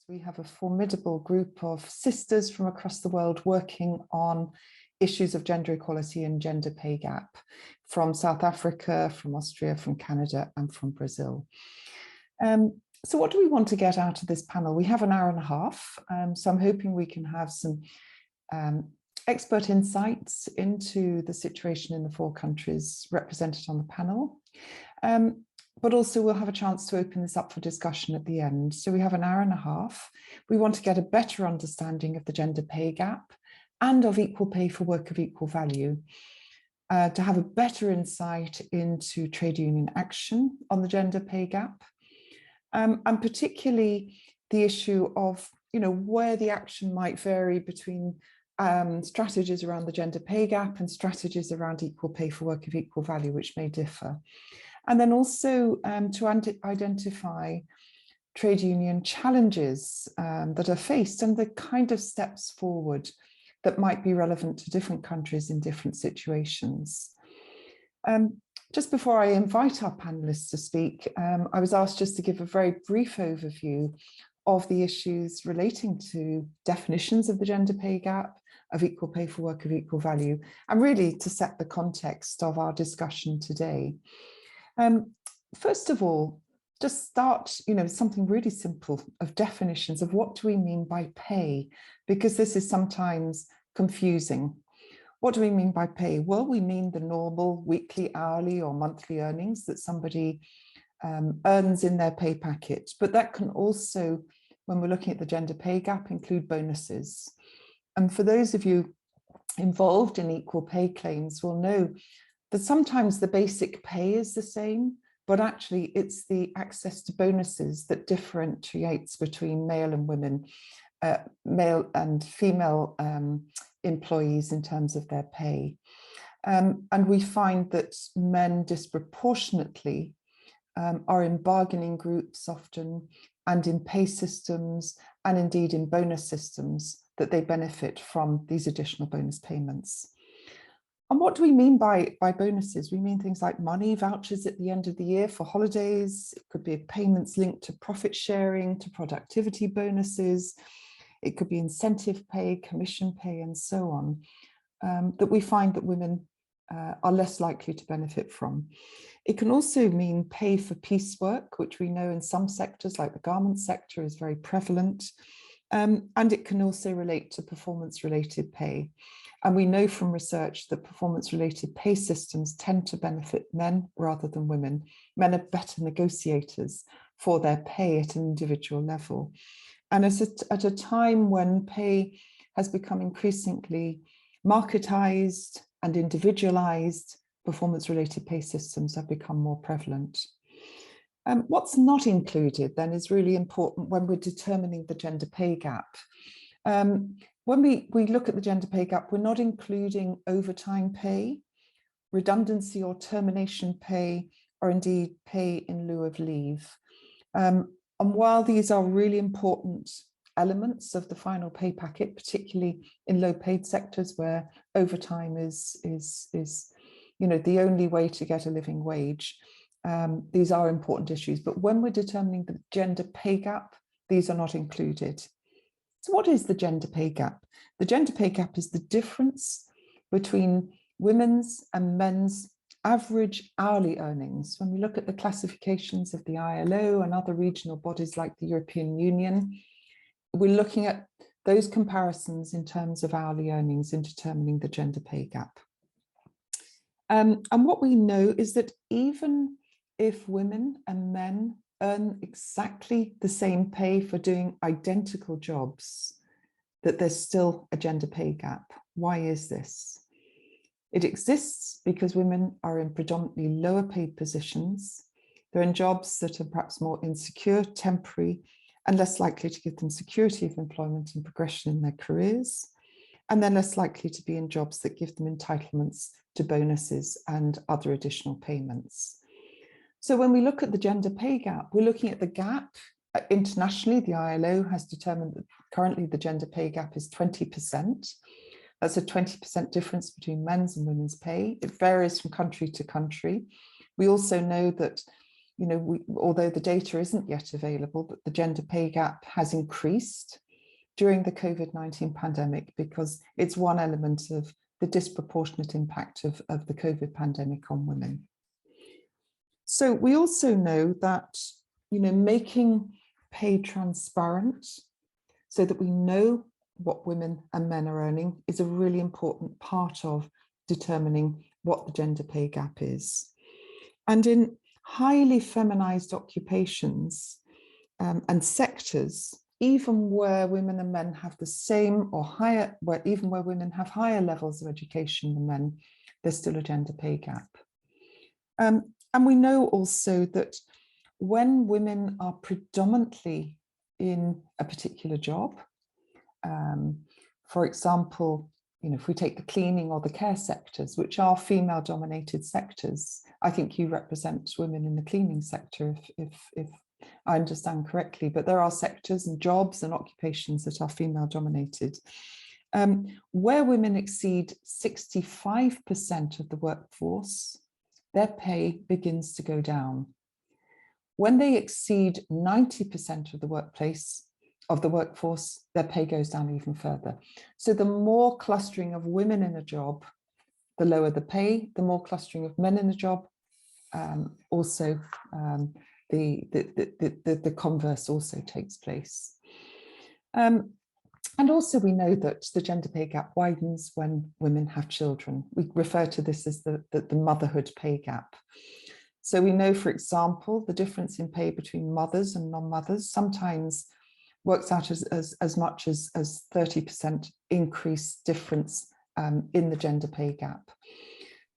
We have a formidable group of sisters from across the world working on issues of gender equality and gender pay gap from South Africa, from Austria, from Canada, and from Brazil. So what do we want to get out of this panel? We have an hour and a half, so I'm hoping we can have some expert insights into the situation in the 4 countries represented on the panel. But also we'll have a chance to open this up for discussion at the end. So we have an hour and a half. We want to get a better understanding of the gender pay gap and of equal pay for work of equal value, to have a better insight into trade union action on the gender pay gap, and particularly the issue of, where the action might vary between strategies around the gender pay gap and strategies around equal pay for work of equal value, which may differ. And then also to identify trade union challenges that are faced and the kind of steps forward that might be relevant to different countries in different situations. Just before I invite our panelists to speak, I was asked just to give a very brief overview of the issues relating to definitions of the gender pay gap, of equal pay for work of equal value, and really to set the context of our discussion today. First of all, just start, something really simple of definitions of what do we mean by pay, because this is sometimes confusing. What do we mean by pay? Well, we mean the normal weekly, hourly, or monthly earnings that somebody earns in their pay packet, but that can also, when we're looking at the gender pay gap, include bonuses. And for those of you involved in equal pay claims will know that sometimes the basic pay is the same, but actually it's the access to bonuses that differentiates between male and women, male and female employees in terms of their pay. And we find that men disproportionately are in bargaining groups often, and in pay systems, and indeed in bonus systems, that they benefit from these additional bonus payments. And what do we mean by bonuses? We mean things like money, vouchers at the end of the year for holidays. It could be payments linked to profit sharing, to productivity bonuses. It could be incentive pay, commission pay, and so on, that we find that women are less likely to benefit from. It can also mean pay for piecework, which we know in some sectors, like the garment sector, is very prevalent. And it can also relate to performance-related pay. And we know from research that performance-related pay systems tend to benefit men rather than women. Men are better negotiators for their pay at an individual level. And at a time when pay has become increasingly marketized and individualized, performance-related pay systems have become more prevalent. What's not included then is really important when we're determining the gender pay gap. When we look at the gender pay gap, we're not including overtime pay, redundancy or termination pay, or indeed pay in lieu of leave. And while these are really important elements of the final pay packet, particularly in low paid sectors where overtime is the only way to get a living wage, these are important issues. But when we're determining the gender pay gap, these are not included. So what is the gender pay gap? The gender pay gap is the difference between women's and men's average hourly earnings. When we look at the classifications of the ILO and other regional bodies like the European Union, we're looking at those comparisons in terms of hourly earnings in determining the gender pay gap. And what we know is that even if women and men earn exactly the same pay for doing identical jobs, that there's still a gender pay gap. Why is this? It exists because women are in predominantly lower paid positions. They're in jobs that are perhaps more insecure, temporary, and less likely to give them security of employment and progression in their careers. And they're less likely to be in jobs that give them entitlements to bonuses and other additional payments. So when we look at the gender pay gap, we're looking at the gap. Internationally, the ILO has determined that currently the gender pay gap is 20%. That's a 20% difference between men's and women's pay. It varies from country to country. We also know that although the data isn't yet available, but the gender pay gap has increased during the COVID-19 pandemic because it's one element of the disproportionate impact of the COVID pandemic on women. So we also know that, making pay transparent so that we know what women and men are earning is a really important part of determining what the gender pay gap is. And in highly feminized occupations and sectors, even where women and men have the same or higher, even where women have higher levels of education than men, there's still a gender pay gap. And we know also that when women are predominantly in a particular job, for example, if we take the cleaning or the care sectors, which are female-dominated sectors, I think you represent women in the cleaning sector, if I understand correctly, but there are sectors and jobs and occupations that are female-dominated. Where women exceed 65% of the workforce, their pay begins to go down. When they exceed 90% of the workforce, their pay goes down even further. So the more clustering of women in a job, the lower the pay. The more clustering of men in a job, the converse also takes place. And also we know that the gender pay gap widens when women have children. We refer to this as the motherhood pay gap. So we know, for example, the difference in pay between mothers and non-mothers sometimes works out as much as 30% increase difference in the gender pay gap.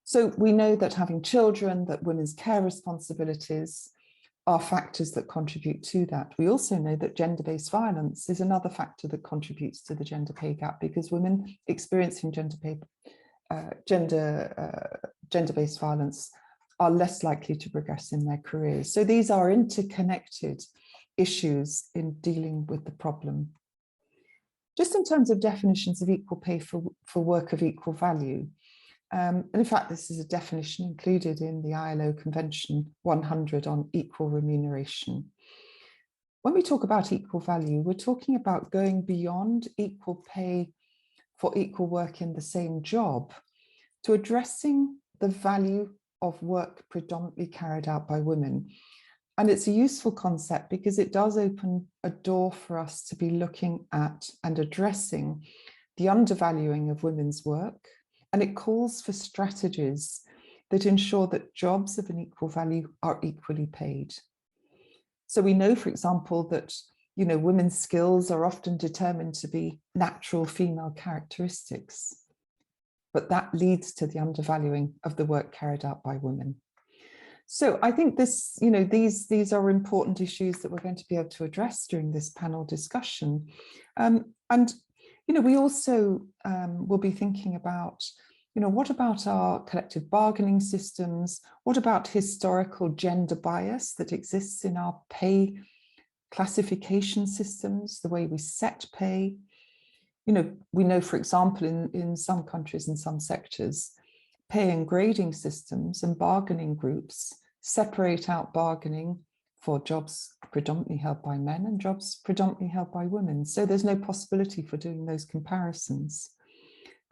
So we know that having children, that women's care responsibilities are factors that contribute to that. We also know that gender-based violence is another factor that contributes to the gender pay gap, because women experiencing gender-based violence are less likely to progress in their careers. So these are interconnected issues in dealing with the problem. Just in terms of definitions of equal pay for work of equal value, and in fact, this is a definition included in the ILO Convention 100 on equal remuneration. When we talk about equal value, we're talking about going beyond equal pay for equal work in the same job to addressing the value of work predominantly carried out by women. And it's a useful concept because it does open a door for us to be looking at and addressing the undervaluing of women's work. And it calls for strategies that ensure that jobs of an equal value are equally paid. So we know, for example, that women's skills are often determined to be natural female characteristics, but that leads to the undervaluing of the work carried out by women. So I think these are important issues that we're going to be able to address during this panel discussion. We also will be thinking about, what about our collective bargaining systems? What about historical gender bias that exists in our pay classification systems, the way we set pay? We know, for example, in some countries and some sectors, pay and grading systems and bargaining groups separate out bargaining for jobs predominantly held by men and jobs predominantly held by women. So there's no possibility for doing those comparisons.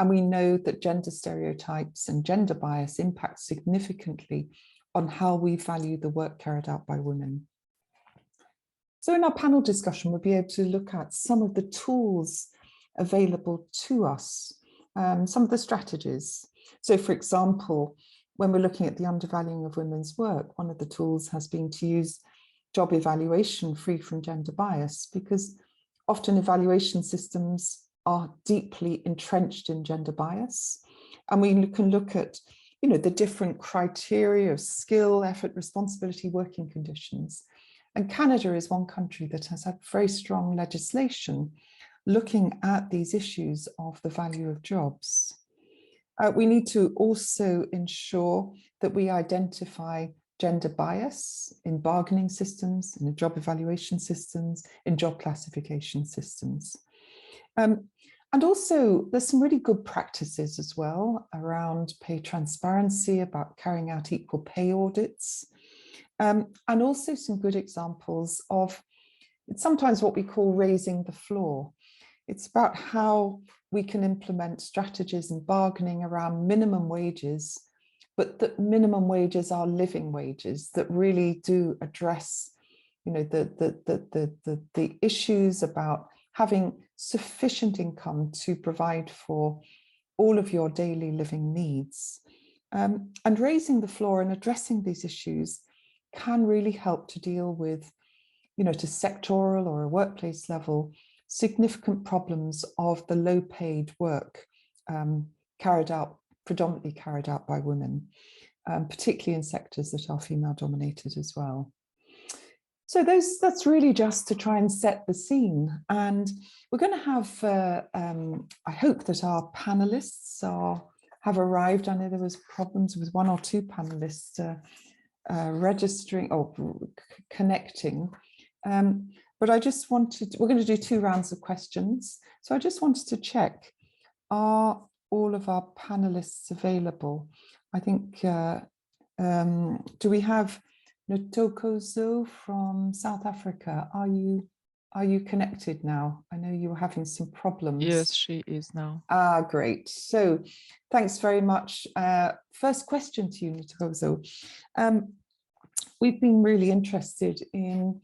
And we know that gender stereotypes and gender bias impact significantly on how we value the work carried out by women. So in our panel discussion, we'll be able to look at some of the tools available to us, some of the strategies. So for example, when we're looking at the undervaluing of women's work, one of the tools has been to use job evaluation free from gender bias, because often evaluation systems are deeply entrenched in gender bias. And we can look at, the different criteria of skill, effort, responsibility, working conditions. And Canada is one country that has had very strong legislation looking at these issues of the value of jobs. We need to also ensure that we identify gender bias in bargaining systems, in job evaluation systems, in job classification systems. And also, there's some really good practices as well around pay transparency, about carrying out equal pay audits, and also some good examples of, it's sometimes what we call raising the floor. It's about how we can implement strategies and bargaining around minimum wages, but that minimum wages are living wages that really do address, you know, the issues about having sufficient income to provide for all of your daily living needs. And raising the floor and addressing these issues can really help to deal with, you know, to sectoral or a workplace level, significant problems of the low paid work predominantly carried out by women, particularly in sectors that are female dominated as well. So that's really just to try and set the scene. And we're going to have, I hope that our panelists have arrived. I know there was problems with one or two panelists registering or connecting. But I just wanted, we're going to do 2 rounds of questions. So I just wanted to check, are all of our panelists available? I think, do we have Ntokozo from South Africa? Are you connected now? I know you were having some problems. Yes, she is now. Ah, great. So thanks very much. First question to you, Ntokozo. We've been really interested in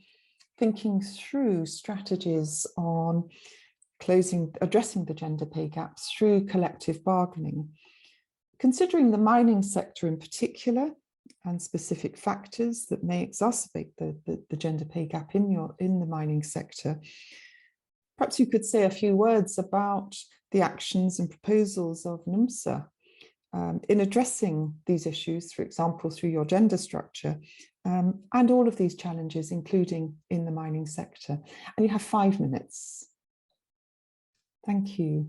thinking through strategies on addressing the gender pay gaps through collective bargaining. Considering the mining sector in particular and specific factors that may exacerbate the gender pay gap in the mining sector, perhaps you could say a few words about the actions and proposals of NUMSA in addressing these issues, for example, through your gender structure, and all of these challenges, including in the mining sector. And you have 5 minutes. Thank you.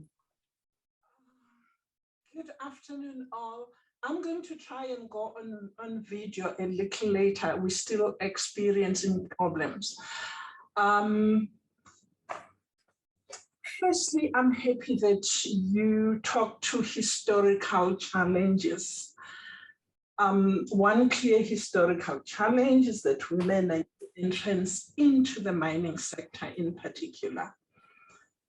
Good afternoon, all. I'm going to try and go on video a little later. We're still experiencing problems. Firstly, I'm happy that you talked to historical challenges. One clear historical challenge is that women are entrance into the mining sector in particular,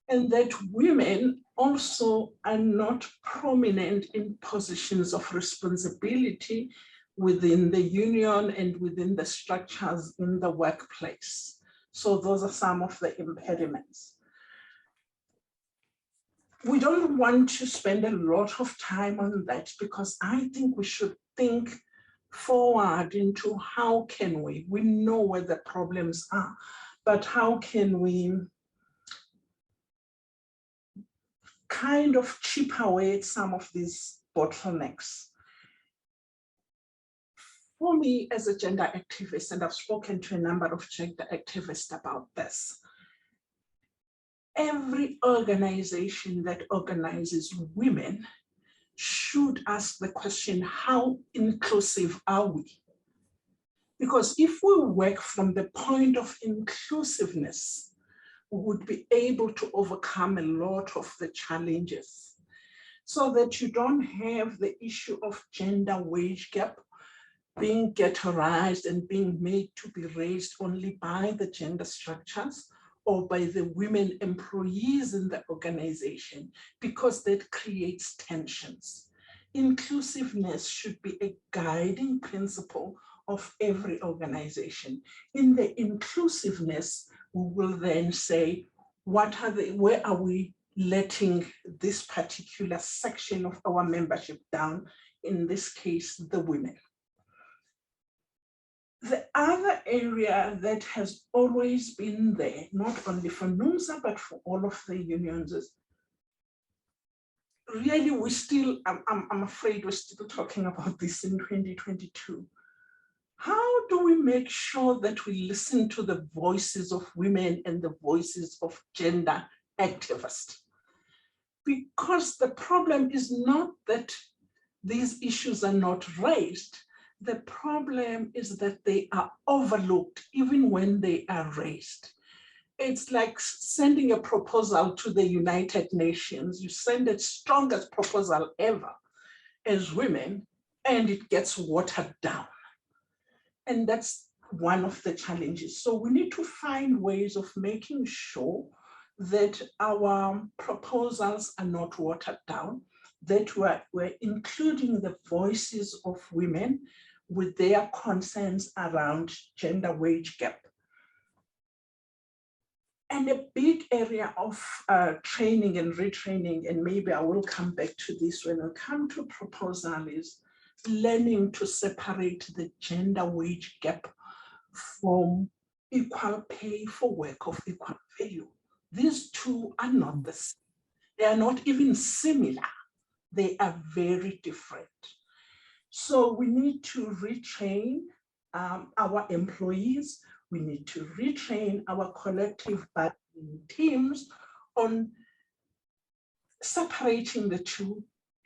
and that women also are not prominent in positions of responsibility within the union and within the structures in the workplace. So those are some of the impediments. We don't want to spend a lot of time on that because I think we should think forward into how can we know where the problems are, but how can we kind of chip away at some of these bottlenecks. For me as a gender activist, and I've spoken to a number of gender activists about this, every organization that organizes women should ask the question, how inclusive are we? Because if we work from the point of inclusiveness, we would be able to overcome a lot of the challenges so that you don't have the issue of gender wage gap being ghettoized and being made to be raised only by the gender structures or by the women employees in the organization, because that creates tensions. Inclusiveness should be a guiding principle of every organization. In the inclusiveness, we will then say, where are we letting this particular section of our membership down, in this case, the women. The other area that has always been there, not only for NUMSA, but for all of the unions, is really we still, I'm afraid we're still talking about this in 2022. How do we make sure that we listen to the voices of women and the voices of gender activists? Because the problem is not that these issues are not raised. The problem is that they are overlooked even when they are raised. It's like sending a proposal to the United Nations. You send the strongest proposal ever as women, and it gets watered down. And that's one of the challenges. So we need to find ways of making sure that our proposals are not watered down, that we're including the voices of women with their concerns around gender wage gap. And a big area of training and retraining, and maybe I will come back to this when I come to proposal, is learning to separate the gender wage gap from equal pay for work of equal value. These two are not the same. They are not even similar. They are very different. So we need to retrain our employees. We need to retrain our collective bargaining teams on separating the two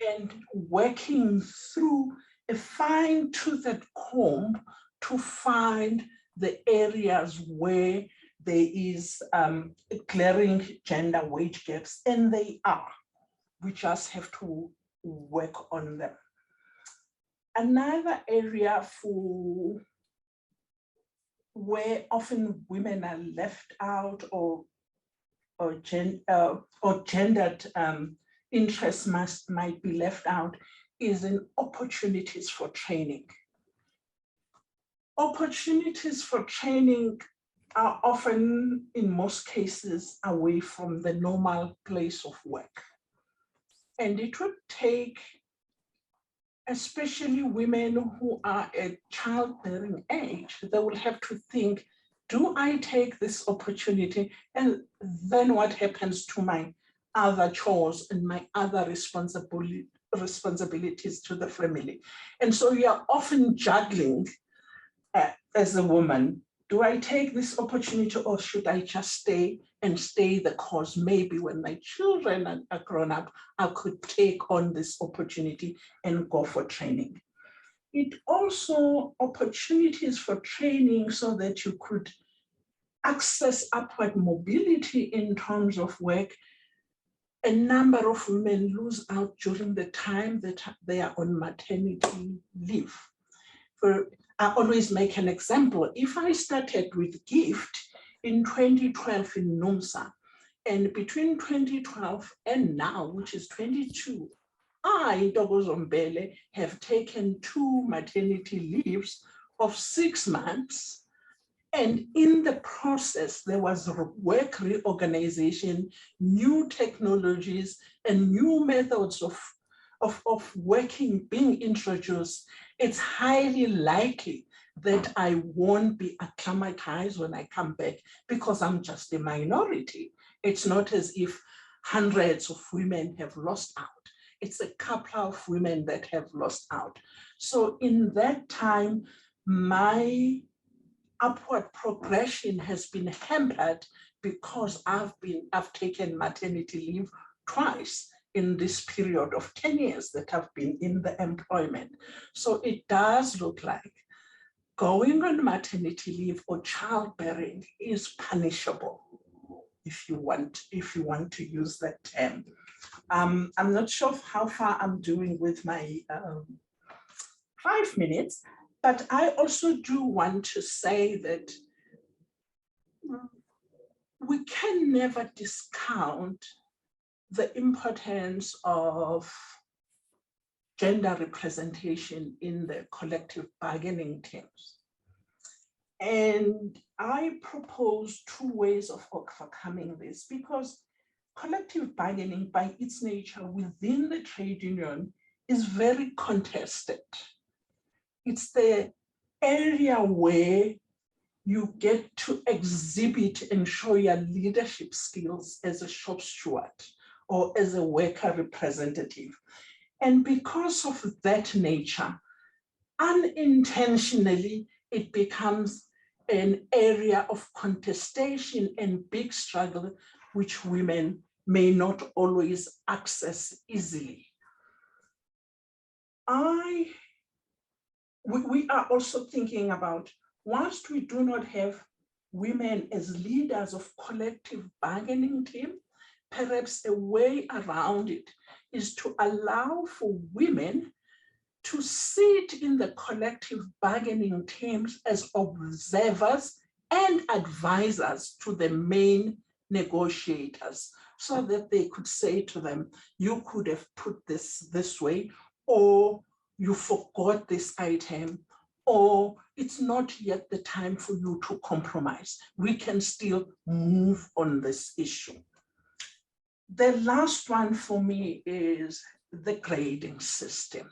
and working through a fine-toothed comb to find the areas where there is glaring gender wage gaps, and they are. We just have to work on them. Another area for where often women are left out or gendered interests might be left out is in opportunities for training. Opportunities for training are often, in most cases, away from the normal place of work. And it would take, especially women who are at childbearing age, they will have to think, do I take this opportunity? And then what happens to my other chores and my other responsibilities to the family? And so you are often juggling as a woman. Do I take this opportunity, or should I just stay the course? Maybe when my children are grown up, I could take on this opportunity and go for training. It also opportunities for training so that you could access upward mobility in terms of work. A number of women lose out during the time that they are on maternity leave. I always make an example. If I started with GIFT in 2012 in NUMSA, and between 2012 and now, which is 22, I, Ntokozo Mbele, have taken 2 maternity leaves of 6 months. And in the process, there was work reorganization, new technologies, and new methods of working being introduced. It's highly likely that I won't be acclimatized when I come back because I'm just a minority. It's not as if hundreds of women have lost out. It's a couple of women that have lost out. So in that time, my upward progression has been hampered because I've taken maternity leave twice in this period of 10 years that I've been in the employment. So it does look like going on maternity leave or childbearing is punishable, if you want to use that term. I'm not sure how far I'm doing with my 5 minutes, but I also do want to say that we can never discount the importance of gender representation in the collective bargaining teams. And I propose 2 ways of overcoming this, because collective bargaining by its nature within the trade union is very contested. It's the area where you get to exhibit and show your leadership skills as a shop steward or as a worker representative. And because of that nature, unintentionally, it becomes an area of contestation and big struggle, which women may not always access easily. We are also thinking about, whilst we do not have women as leaders of collective bargaining team, perhaps a way around it is to allow for women to sit in the collective bargaining teams as observers and advisors to the main negotiators, so that they could say to them, you could have put this way, or you forgot this item, or it's not yet the time for you to compromise. We can still move on this issue. The last one for me is the grading system.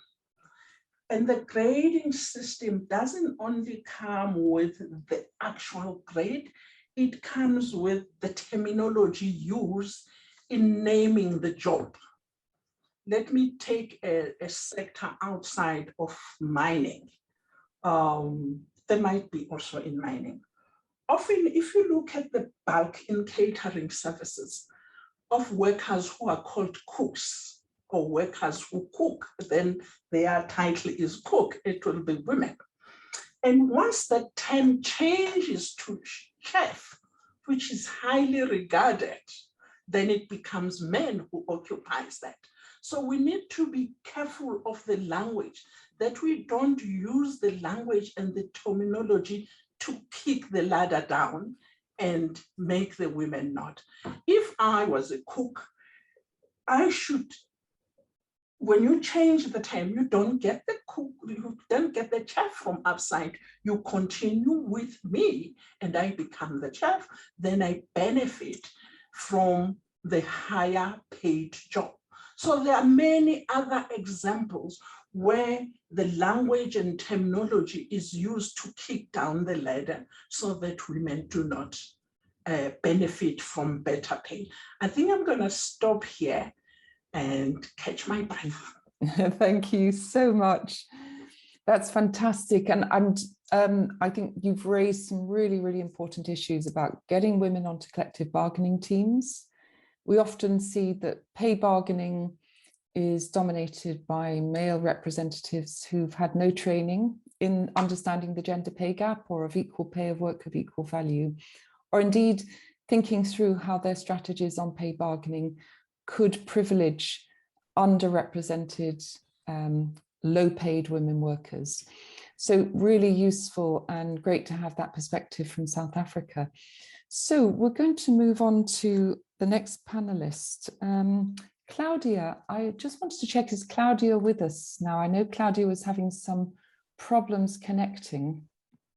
And the grading system doesn't only come with the actual grade, it comes with the terminology used in naming the job. Let me take a sector outside of mining. There might be also in mining. Often, if you look at the bulk in catering services of workers who are called cooks or workers who cook, then their title is cook, it will be women. And once that term changes to chef, which is highly regarded, then it becomes men who occupies that. So we need to be careful of the language, that we don't use the language and the terminology to kick the ladder down and make the women not. If I was a cook, I should, when you change the term, you don't get the cook, you don't get the chef from outside. You continue with me and I become the chef, then I benefit from the higher paid job. So there are many other examples where the language and terminology is used to kick down the ladder so that women do not benefit from better pay. I think I'm going to stop here and catch my breath. Thank you so much. That's fantastic. And I think you've raised some really, really important issues about getting women onto collective bargaining teams. We often see that pay bargaining is dominated by male representatives who've had no training in understanding the gender pay gap or of equal pay of work of equal value, or indeed thinking through how their strategies on pay bargaining could privilege underrepresented low-paid women workers. So really useful and great to have that perspective from South Africa. So we're going to move on to the next panelist. Claudia, I just wanted to check, is Claudia with us now? I know Claudia was having some problems connecting.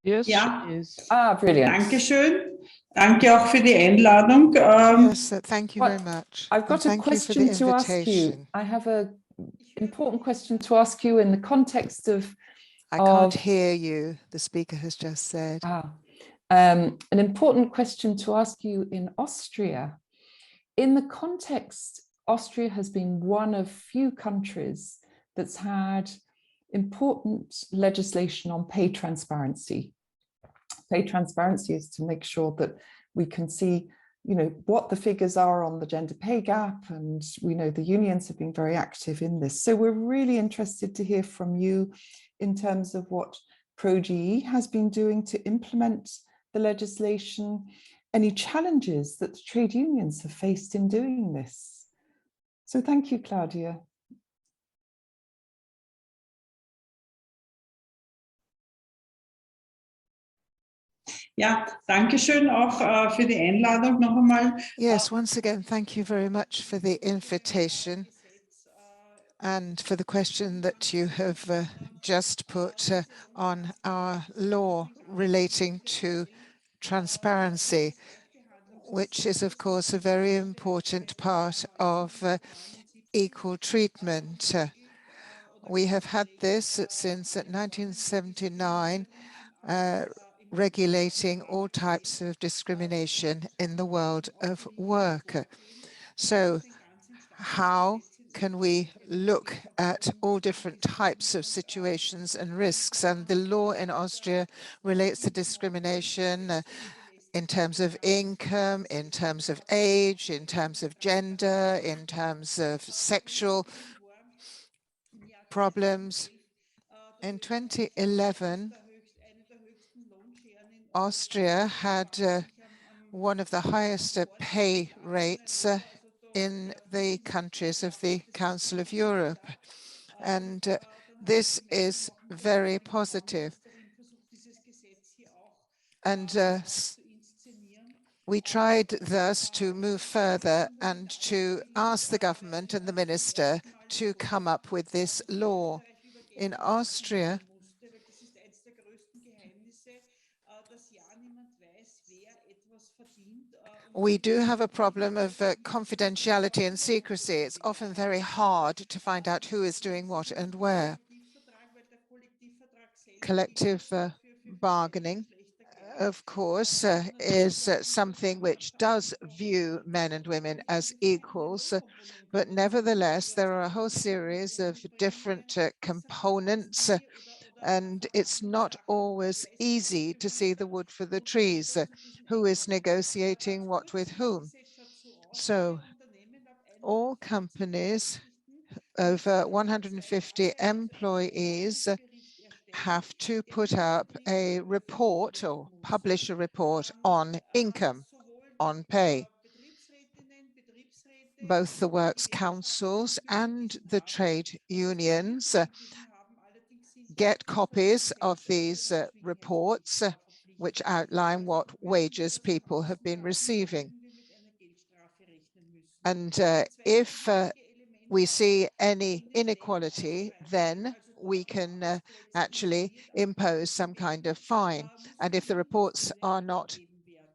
Yes, Ja. she is. Ah, brilliant. Dankeschön. Danke auch für die Einladung. Yes, thank you very much. I've got a question to ask you. I have an important question to ask you in the context of... I can't hear you, the speaker has just said. An important question to ask you in Austria. In the context, Austria has been one of few countries that's had important legislation on pay transparency. Pay transparency is to make sure that we can see, you know, what the figures are on the gender pay gap, and we know the unions have been very active in this. So we're really interested to hear from you in terms of what ProGE has been doing to implement the legislation, any challenges that the trade unions have faced in doing this. So thank you, Claudia. Ja, danke schön auch für die Einladung noch einmal. Yes, once again, thank you very much for the invitation and for the question that you have just put on our law relating to transparency, which is, of course, a very important part of equal treatment. We have had this since 1979, regulating all types of discrimination in the world of work. So how can we look at all different types of situations and risks? And the law in Austria relates to discrimination in terms of income, in terms of age, in terms of gender, in terms of sexual problems. In 2011, Austria had one of the highest pay rates in the countries of the Council of Europe. And This is very positive. And we tried thus to move further and to ask the government and the minister to come up with this law. In Austria, we do have a problem of confidentiality and secrecy. It's often very hard to find out who is doing what and where. Collective bargaining, of course, is something which does view men and women as equals, but nevertheless, there are a whole series of different components, and it's not always easy to see the wood for the trees, who is negotiating what with whom. So all companies over 150 employees have to put up a report or publish a report on income, on pay. Both the works councils and the trade unions get copies of these reports, which outline what wages people have been receiving. And if we see any inequality, then we can actually impose some kind of fine. And if the reports are not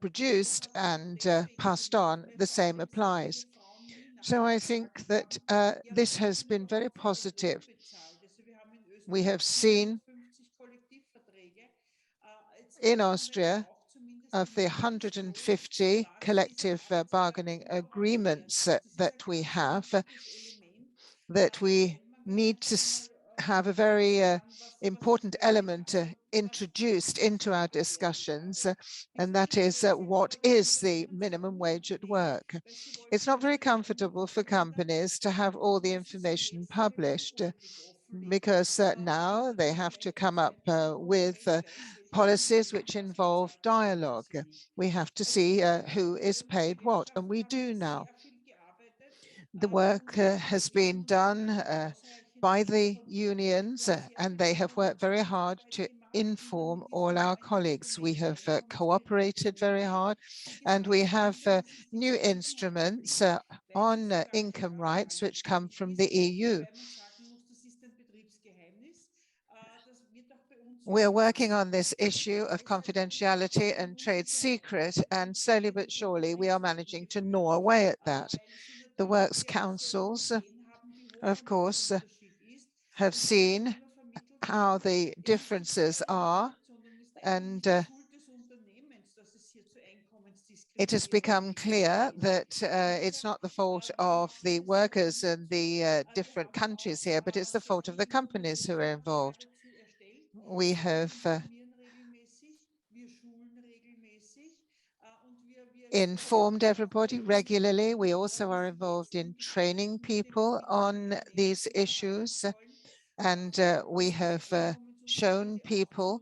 produced and passed on, the same applies. So I think that this has been very positive. We have seen in Austria, of the 150 collective bargaining agreements that we have, that we need to have a very important element introduced into our discussions, and that is what is the minimum wage at work. It's not very comfortable for companies to have all the information published, because now they have to come up with policies which involve dialogue. We have to see who is paid what, and we do now. The work has been done by the unions, and they have worked very hard to inform all our colleagues. We have cooperated very hard, and we have new instruments on income rights which come from the EU. We're working on this issue of confidentiality and trade secret, and slowly but surely we are managing to gnaw away at that. The works councils, of course, have seen how the differences are, and it has become clear that it's not the fault of the workers and the different countries here, but it's the fault of the companies who are involved. We have informed everybody regularly. We also are involved in training people on these issues, and we have shown people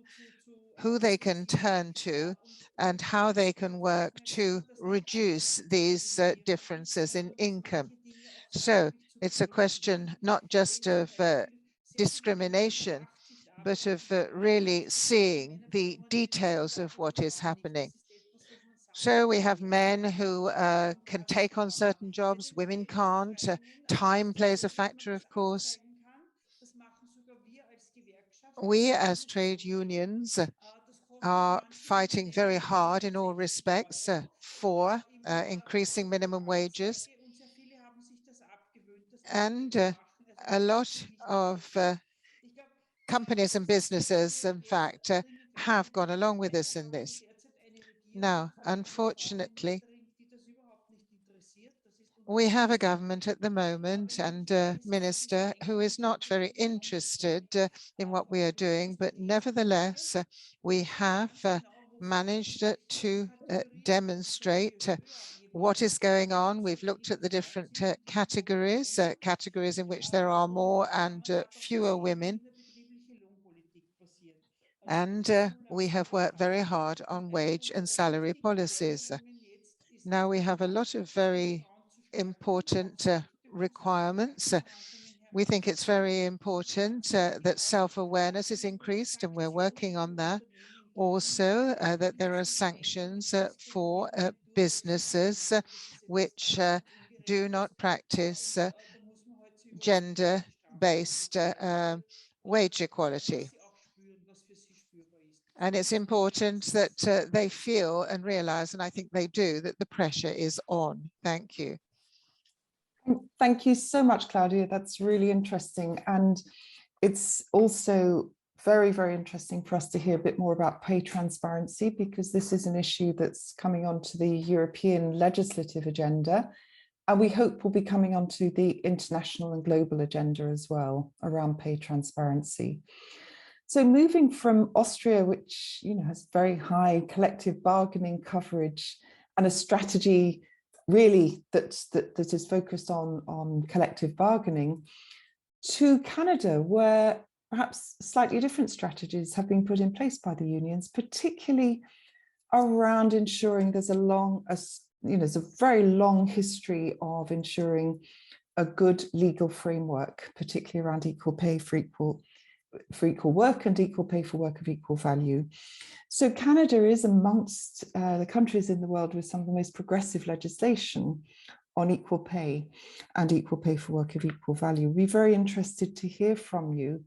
who they can turn to and how they can work to reduce these differences in income. So it's a question not just of discrimination, but of really seeing the details of what is happening. So we have men who can take on certain jobs, women can't. Time plays a factor, of course. We as trade unions are fighting very hard in all respects for increasing minimum wages. And a lot of companies and businesses, in fact, have gone along with us in this. Now, unfortunately, we have a government at the moment and a minister who is not very interested in what we are doing, but nevertheless, we have managed to demonstrate what is going on. We've looked at the different categories, categories in which there are more and fewer women. And we have worked very hard on wage and salary policies. Now we have a lot of very important requirements. We think it's very important that self-awareness is increased, and we're working on that. Also, that there are sanctions for businesses which do not practice gender-based wage equality. And it's important that they feel and realize, and I think they do, that the pressure is on. Thank you. Thank you so much, Claudia. That's really interesting. And it's also very, very interesting for us to hear a bit more about pay transparency, because this is an issue that's coming onto the European legislative agenda. And we hope will be coming onto the international and global agenda as well around pay transparency. So moving from Austria, which has very high collective bargaining coverage and a strategy really that is focused on collective bargaining, to Canada, where perhaps slightly different strategies have been put in place by the unions, particularly around ensuring there's a very long history of ensuring a good legal framework, particularly around equal pay for equal work and equal pay for work of equal value. So Canada is amongst the countries in the world with some of the most progressive legislation on equal pay and equal pay for work of equal value. We're very interested to hear from you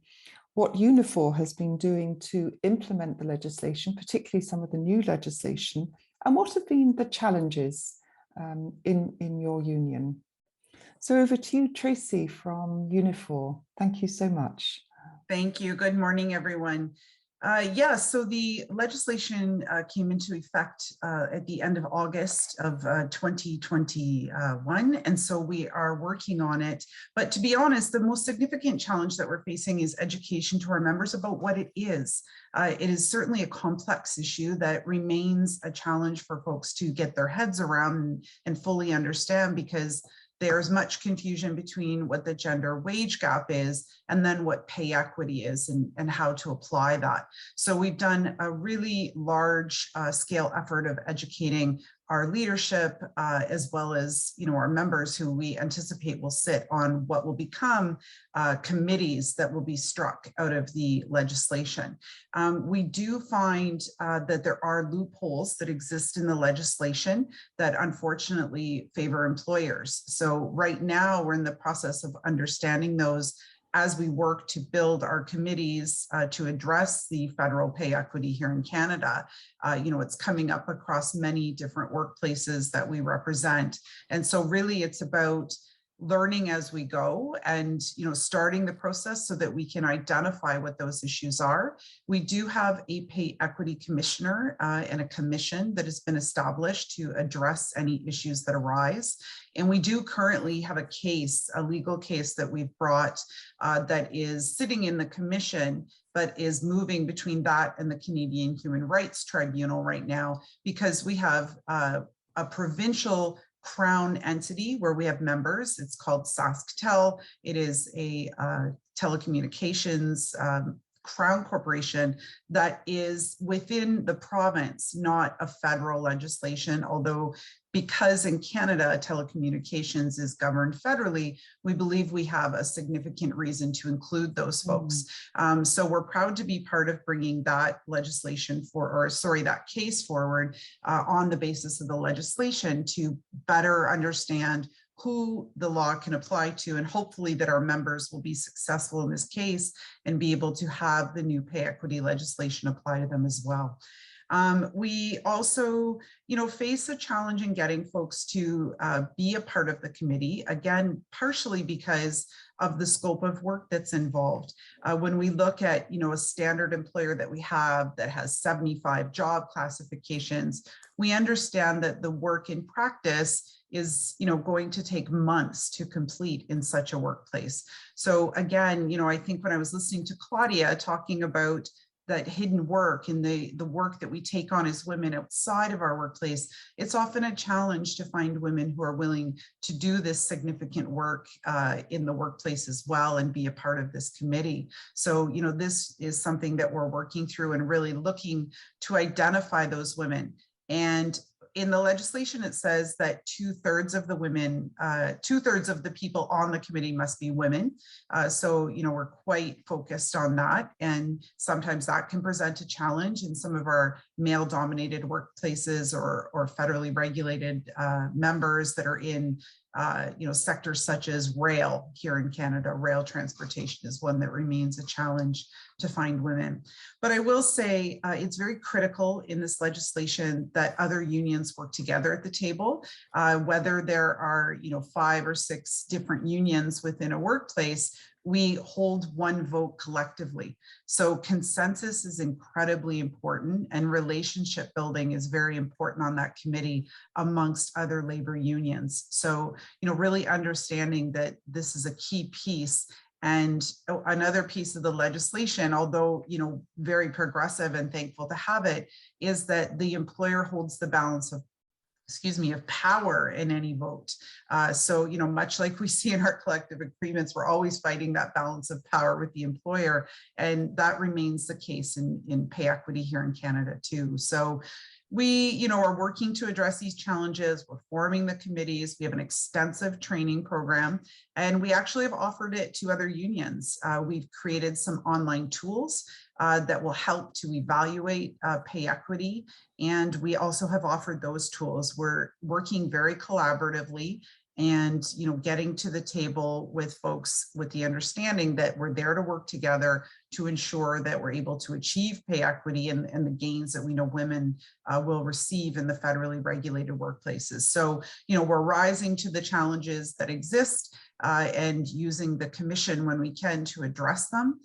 what Unifor has been doing to implement the legislation, particularly some of the new legislation, and what have been the challenges in your union. So over to you, Tracy from Unifor. Thank you so much. Thank you. Good morning, everyone. So the legislation came into effect at the end of August of 2021, and so we are working on it. But to be honest, the most significant challenge that we're facing is education to our members about what it is. It is certainly a complex issue that remains a challenge for folks to get their heads around and fully understand, because there's much confusion between what the gender wage gap is and then what pay equity is and how to apply that. So we've done a really large scale effort of educating our leadership as well as our members, who we anticipate will sit on what will become committees that will be struck out of the legislation. We do find that there are loopholes that exist in the legislation that unfortunately favor employers. So right now we're in the process of understanding those as we work to build our committees to address the federal pay equity here in Canada. It's coming up across many different workplaces that we represent. And so really it's about learning as we go and starting the process so that we can identify what those issues are. We do have a pay equity commissioner and a commission that has been established to address any issues that arise. And we do currently have a legal case that we've brought that is sitting in the commission, but is moving between that and the Canadian Human Rights Tribunal right now, because we have a provincial Crown entity where we have members. It's called SaskTel. It is a telecommunications Crown corporation that is within the province, not a federal legislation, although because in Canada, telecommunications is governed federally, we believe we have a significant reason to include those folks. So we're proud to be part of bringing that legislation that case forward on the basis of the legislation to better understand who the law can apply to, and hopefully that our members will be successful in this case and be able to have the new pay equity legislation apply to them as well. We also, face a challenge in getting folks to be a part of the committee, again, partially because of the scope of work that's involved. When we look at, a standard employer that we have that has 75 job classifications, we understand that the work in practice is going to take months to complete in such a workplace. So again, I think when I was listening to Claudia talking about that hidden work and the work that we take on as women outside of our workplace, it's often a challenge to find women who are willing to do this significant work in the workplace as well and be a part of this committee. So, this is something that we're working through and really looking to identify those women. And in the legislation, it says that 2/3 of the women, 2/3 of the people on the committee must be women. So, we're quite focused on that. And sometimes that can present a challenge in some of our male-dominated workplaces or federally regulated members that are in sectors such as rail here in Canada. Rail transportation is one that remains a challenge to find women. But I will say it's very critical in this legislation that other unions work together at the table, whether there are 5 or 6 different unions within a workplace. We hold one vote collectively. So consensus is incredibly important, and relationship building is very important on that committee amongst other labor unions. So, really understanding that this is a key piece. And another piece of the legislation, although, very progressive and thankful to have it, is that the employer holds the balance of power in any vote. So, much like we see in our collective agreements, we're always fighting that balance of power with the employer. And that remains the case in pay equity here in Canada too. So we, are working to address these challenges. We're forming the committees. We have an extensive training program, and we actually have offered it to other unions. We've created some online tools that will help to evaluate pay equity. And we also have offered those tools. We're working very collaboratively and getting to the table with folks with the understanding that we're there to work together to ensure that we're able to achieve pay equity and the gains that we know women will receive in the federally regulated workplaces. So, we're rising to the challenges that exist and using the commission when we can to address them.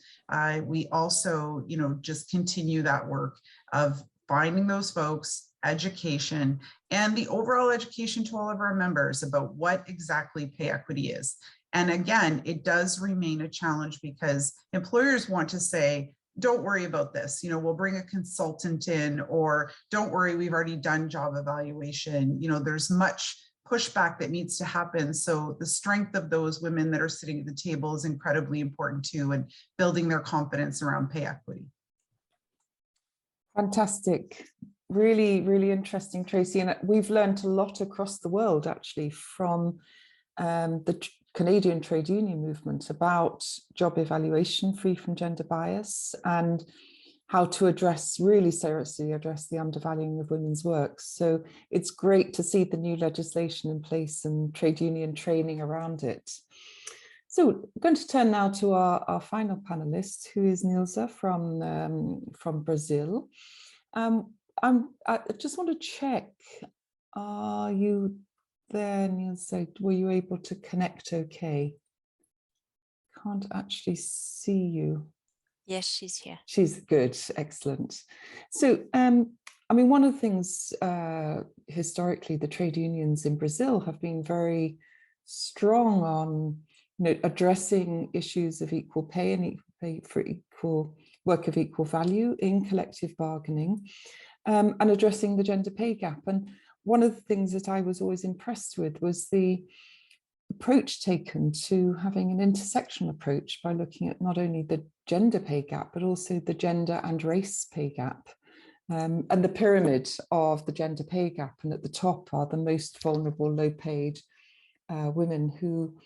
We also, just continue that work of finding those folks, education, and the overall education to all of our members about what exactly pay equity is. And again, it does remain a challenge because employers want to say, don't worry about this, we'll bring a consultant in, or don't worry, we've already done job evaluation. There's much pushback that needs to happen. So the strength of those women that are sitting at the table is incredibly important too, and building their confidence around pay equity. Fantastic. Really, really interesting, Tracy. And we've learned a lot across the world, actually, from the Canadian trade union movement about job evaluation free from gender bias and how to really seriously address the undervaluing of women's work. So it's great to see the new legislation in place and trade union training around it. So I'm going to turn now to our final panelist, who is Nilsa from Brazil. I just want to check, are you there, Nilsa? Were you able to connect okay? Can't actually see you. Yes, she's here. She's good, excellent. So, one of the things historically, the trade unions in Brazil have been very strong on addressing issues of equal pay and equal pay for equal work of equal value in collective bargaining, and addressing the gender pay gap. And one of the things that I was always impressed with was the approach taken to having an intersection approach by looking at not only the gender pay gap, but also the gender and race pay gap, and the pyramid of the gender pay gap. And at the top are the most vulnerable, low-paid women who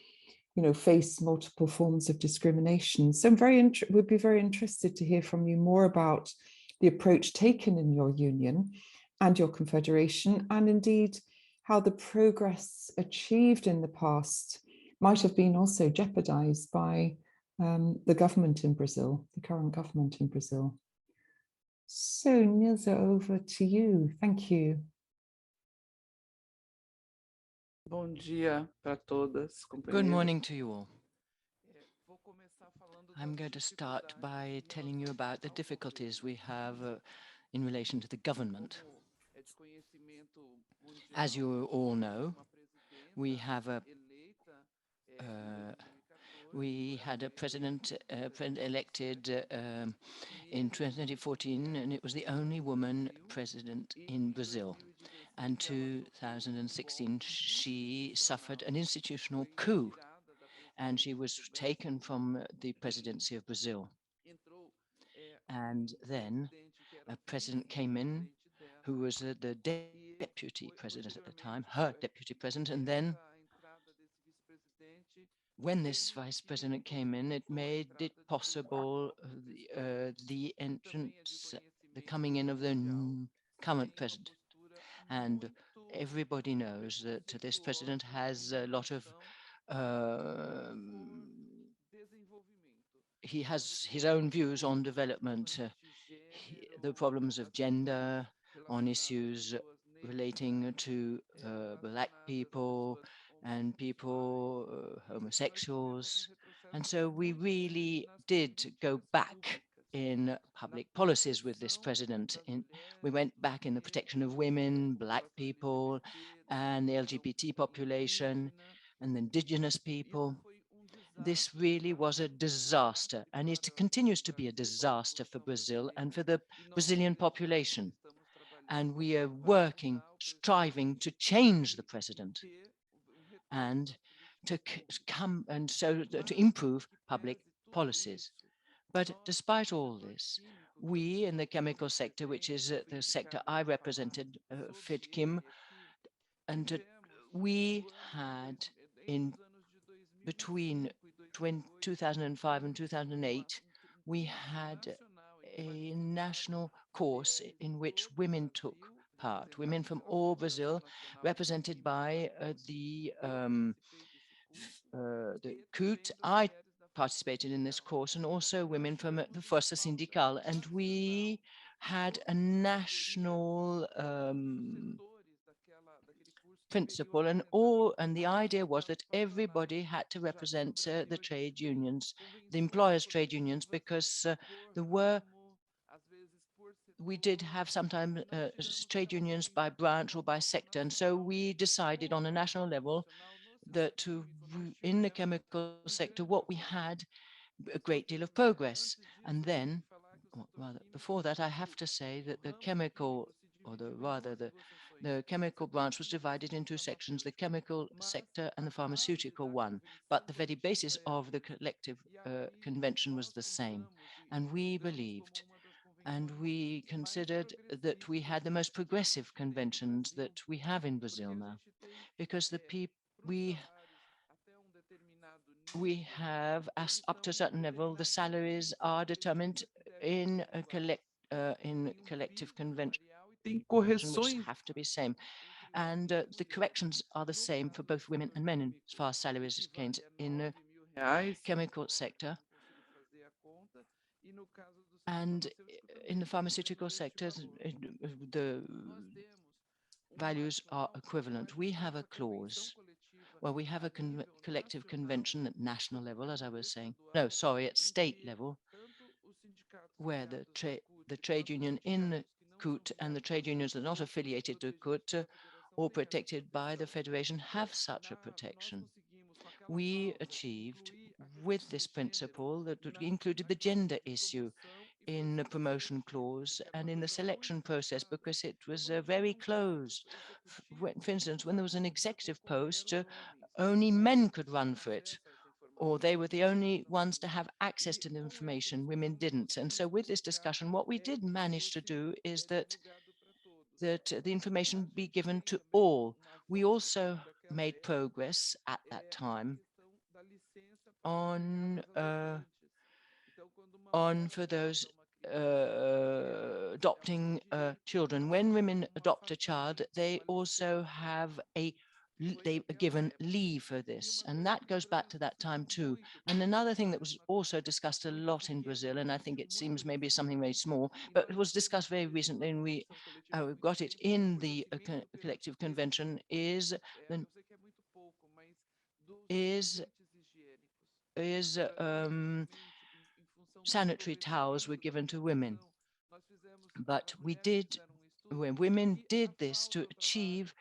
face multiple forms of discrimination. So would be very interested to hear from you more about the approach taken in your union and your confederation, and indeed how the progress achieved in the past might have been also jeopardized by the government in Brazil, the current government in Brazil. So Nilsa, over to you. Thank you. Good morning to you all. I'm going to start by telling you about the difficulties we have in relation to the government. As you all know, we had a president elected in 2014, and it was the only woman president in Brazil. And 2016, she suffered an institutional coup, and she was taken from the presidency of Brazil. And then a president came in who was the deputy president at the time, her deputy president, and then when this vice president came in, it made it possible the entrance, the coming in of the current president. And everybody knows that this president has a lot of he has his own views on development, the problems of gender, on issues relating to black people and people, homosexuals. And so we really did go back in public policies with this president. We went back in the protection of women, black people, and the LGBT population, and the indigenous people. This really was a disaster, and it continues to be a disaster for Brazil and for the Brazilian population. And we are working, striving to change the president and to come and so to improve public policies. But despite all this, we in the chemical sector, which is the sector I represented, FIDCIM, and we had in between 2005 and 2008, we had a national course in which women took part, women from all Brazil, represented by the CUT. I participated in this course, and also women from the Força Sindical, and we had a national principle, and the idea was that everybody had to represent the trade unions, the employers' trade unions, because we did have sometimes trade unions by branch or by sector, and so we decided on a national level that in the chemical sector what we had a great deal of progress. And then, rather before that, I have to say that the chemical, or the chemical branch was divided into two sections, the chemical sector and the pharmaceutical one. But the very basis of the collective convention was the same. And we believed and we considered that we had the most progressive conventions that we have in Brazil now, because the people we have, as up to a certain level, the salaries are determined in collective convention, which have to be same. And the corrections are the same for both women and men as far as salaries is concerned. In the chemical sector and in the pharmaceutical sector, the values are equivalent. We have a clause. Well, we have a collective convention at national level, as I was saying. No, sorry, at state level, where the trade union in the CUT and the trade unions that are not affiliated to CUT or protected by the federation have such a protection. We achieved with this principle that included the gender issue in the promotion clause and in the selection process, because it was very close. For instance, when there was an executive post, only men could run for it, or they were the only ones to have access to the information. Women didn't. And so with this discussion, what we did manage to do is that the information be given to all. We also made progress at that time on for those adopting children. When women adopt a child, they also have they are given leave for this, and that goes back to that time too. And another thing that was also discussed a lot in Brazil, and I think it seems maybe something very small, but it was discussed very recently, and we got it in the collective convention, is sanitary towels were given to women. But when women did this to achieve,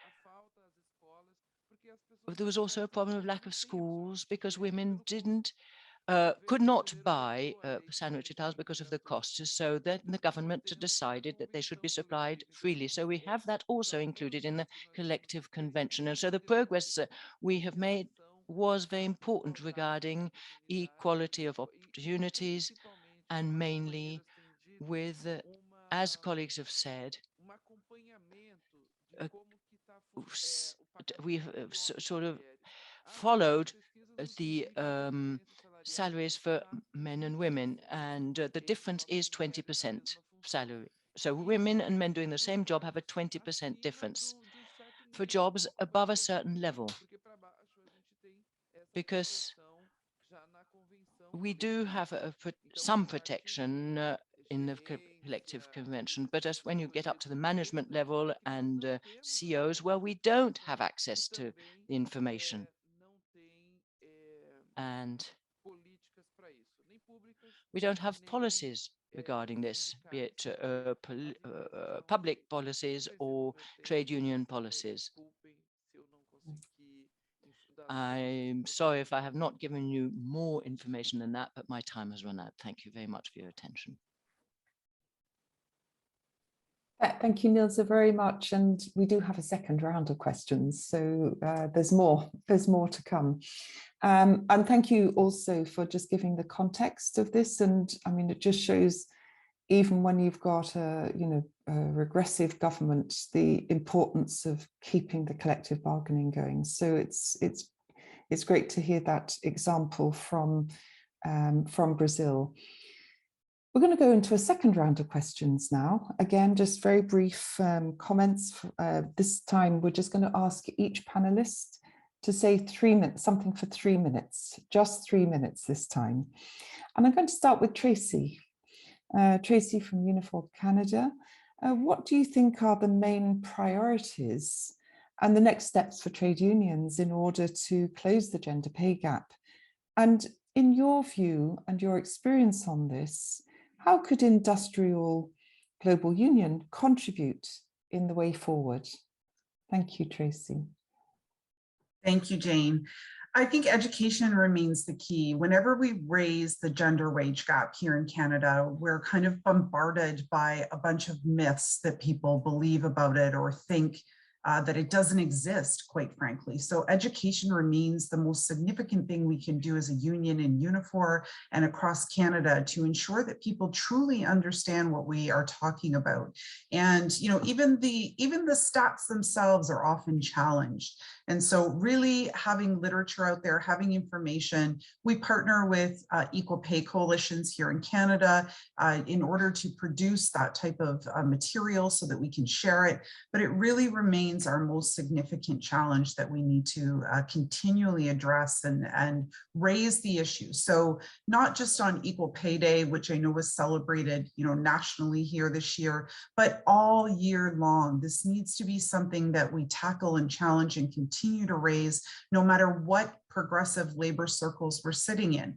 there was also a problem of lack of schools because women could not buy sanitary towels because of the costs. So then the government decided that they should be supplied freely. So we have that also included in the collective convention. And so the progress we have made was very important regarding equality of opportunities, and mainly with, as colleagues have said, we've sort of followed the salaries for men and women, and the difference is 20% salary. So women and men doing the same job have a 20% difference for jobs above a certain level, because we do have some protection in the collective convention, but as when you get up to the management level and CEOs, well, we don't have access to the information. And we don't have policies regarding this, be it public policies or trade union policies. I'm sorry if I have not given you more information than that, but my time has run out. Thank you very much for your attention. Thank you, Nilsa, very much. And we do have a second round of questions, so there's more to come. And thank you also for just giving the context of this. And I mean, it just shows, even when you've got a regressive government, the importance of keeping the collective bargaining going. So it's great to hear that example from Brazil. We're going to go into a second round of questions now. Again, just very brief comments. This time, we're just going to ask each panelist to say 3 minutes, something for 3 minutes, just 3 minutes this time. And I'm going to start with Tracy. Tracy from Unifor Canada. What do you think are the main priorities and the next steps for trade unions in order to close the gender pay gap? And in your view and your experience on this, how could IndustriAll Global Union contribute in the way forward? Thank you, Tracy. Thank you, Jane. I think education remains the key. Whenever we raise the gender wage gap here in Canada, we're kind of bombarded by a bunch of myths that people believe about it or think that it doesn't exist, quite frankly. So education remains the most significant thing we can do as a union in Unifor and across Canada to ensure that people truly understand what we are talking about. And even the stats themselves are often challenged. And so really having literature out there, having information, we partner with equal pay coalitions here in Canada in order to produce that type of material so that we can share it. But it really remains our most significant challenge that we need to continually address and raise the issue. So not just on Equal Pay Day, which I know was celebrated, nationally here this year, but all year long. This needs to be something that we tackle and challenge and continue to raise, no matter what progressive labor circles we're sitting in,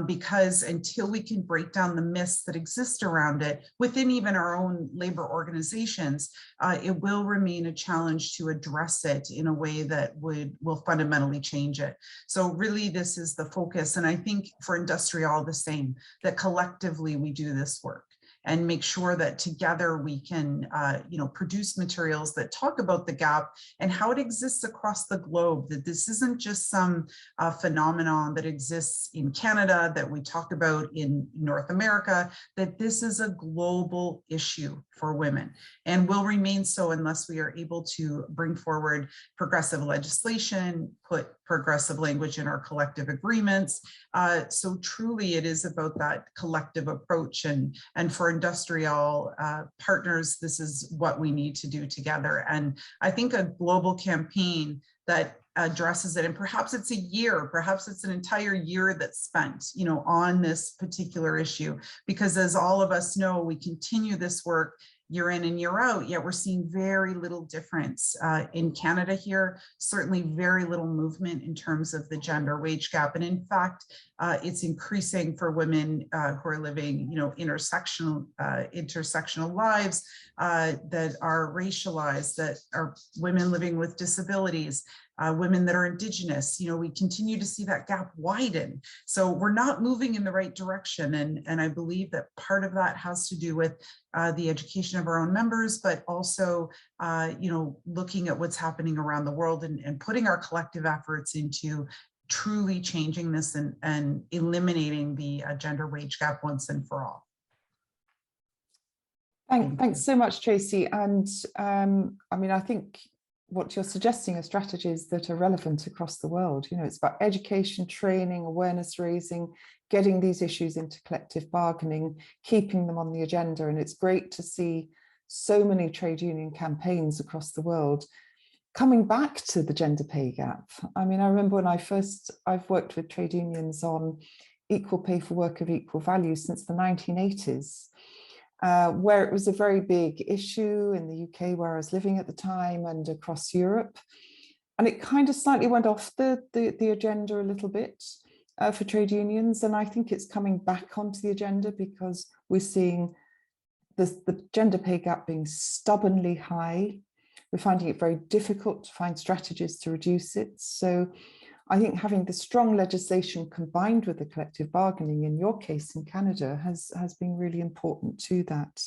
because until we can break down the myths that exist around it within even our own labor organizations, it will remain a challenge to address it in a way that will fundamentally change it. So really this is the focus. And I think for IndustriAll the same, that collectively we do this work and make sure that together we can produce materials that talk about the gap and how it exists across the globe, that this isn't just some phenomenon that exists in Canada that we talk about in North America, that this is a global issue for women and will remain so unless we are able to bring forward progressive legislation, put progressive language in our collective agreements. So truly it is about that collective approach, and for IndustriAll partners, this is what we need to do together. And I think a global campaign that addresses it, and perhaps it's a year, perhaps it's an entire year that's spent, on this particular issue, because as all of us know, we continue this work year in and year out, yet we're seeing very little difference in Canada here, certainly very little movement in terms of the gender wage gap. And in fact, it's increasing for women who are living, intersectional lives that are racialized, that are women living with disabilities, women that are Indigenous. We continue to see that gap widen. So we're not moving in the right direction. And I believe that part of that has to do with the education of our own members, but also, looking at what's happening around the world and putting our collective efforts into truly changing this and eliminating the gender wage gap once and for all. Thanks so much, Tracy. And I mean, I think what you're suggesting are strategies that are relevant across the world. You know, it's about education, training, awareness raising, getting these issues into collective bargaining, keeping them on the agenda. And it's great to see so many trade union campaigns across the world coming back to the gender pay gap. I mean, I remember when I've worked with trade unions on equal pay for work of equal value since the 1980s. Where it was a very big issue in the UK where I was living at the time and across Europe. And it kind of slightly went off the agenda a little bit for trade unions. And I think it's coming back onto the agenda because we're seeing the gender pay gap being stubbornly high. We're finding it very difficult to find strategies to reduce it. So I think having the strong legislation combined with the collective bargaining, in your case in Canada, has been really important to that.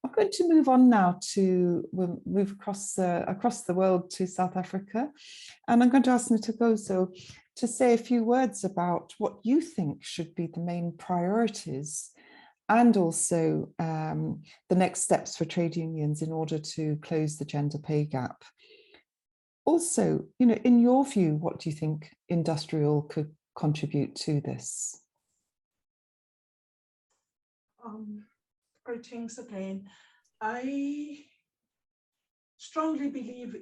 I'm going to move on now we'll move across the world to South Africa. And I'm going to ask Ntokozo to say a few words about what you think should be the main priorities and also the next steps for trade unions in order to close the gender pay gap. Also, you know, in your view, what do you think IndustriAll could contribute to this? Greetings again. I strongly believe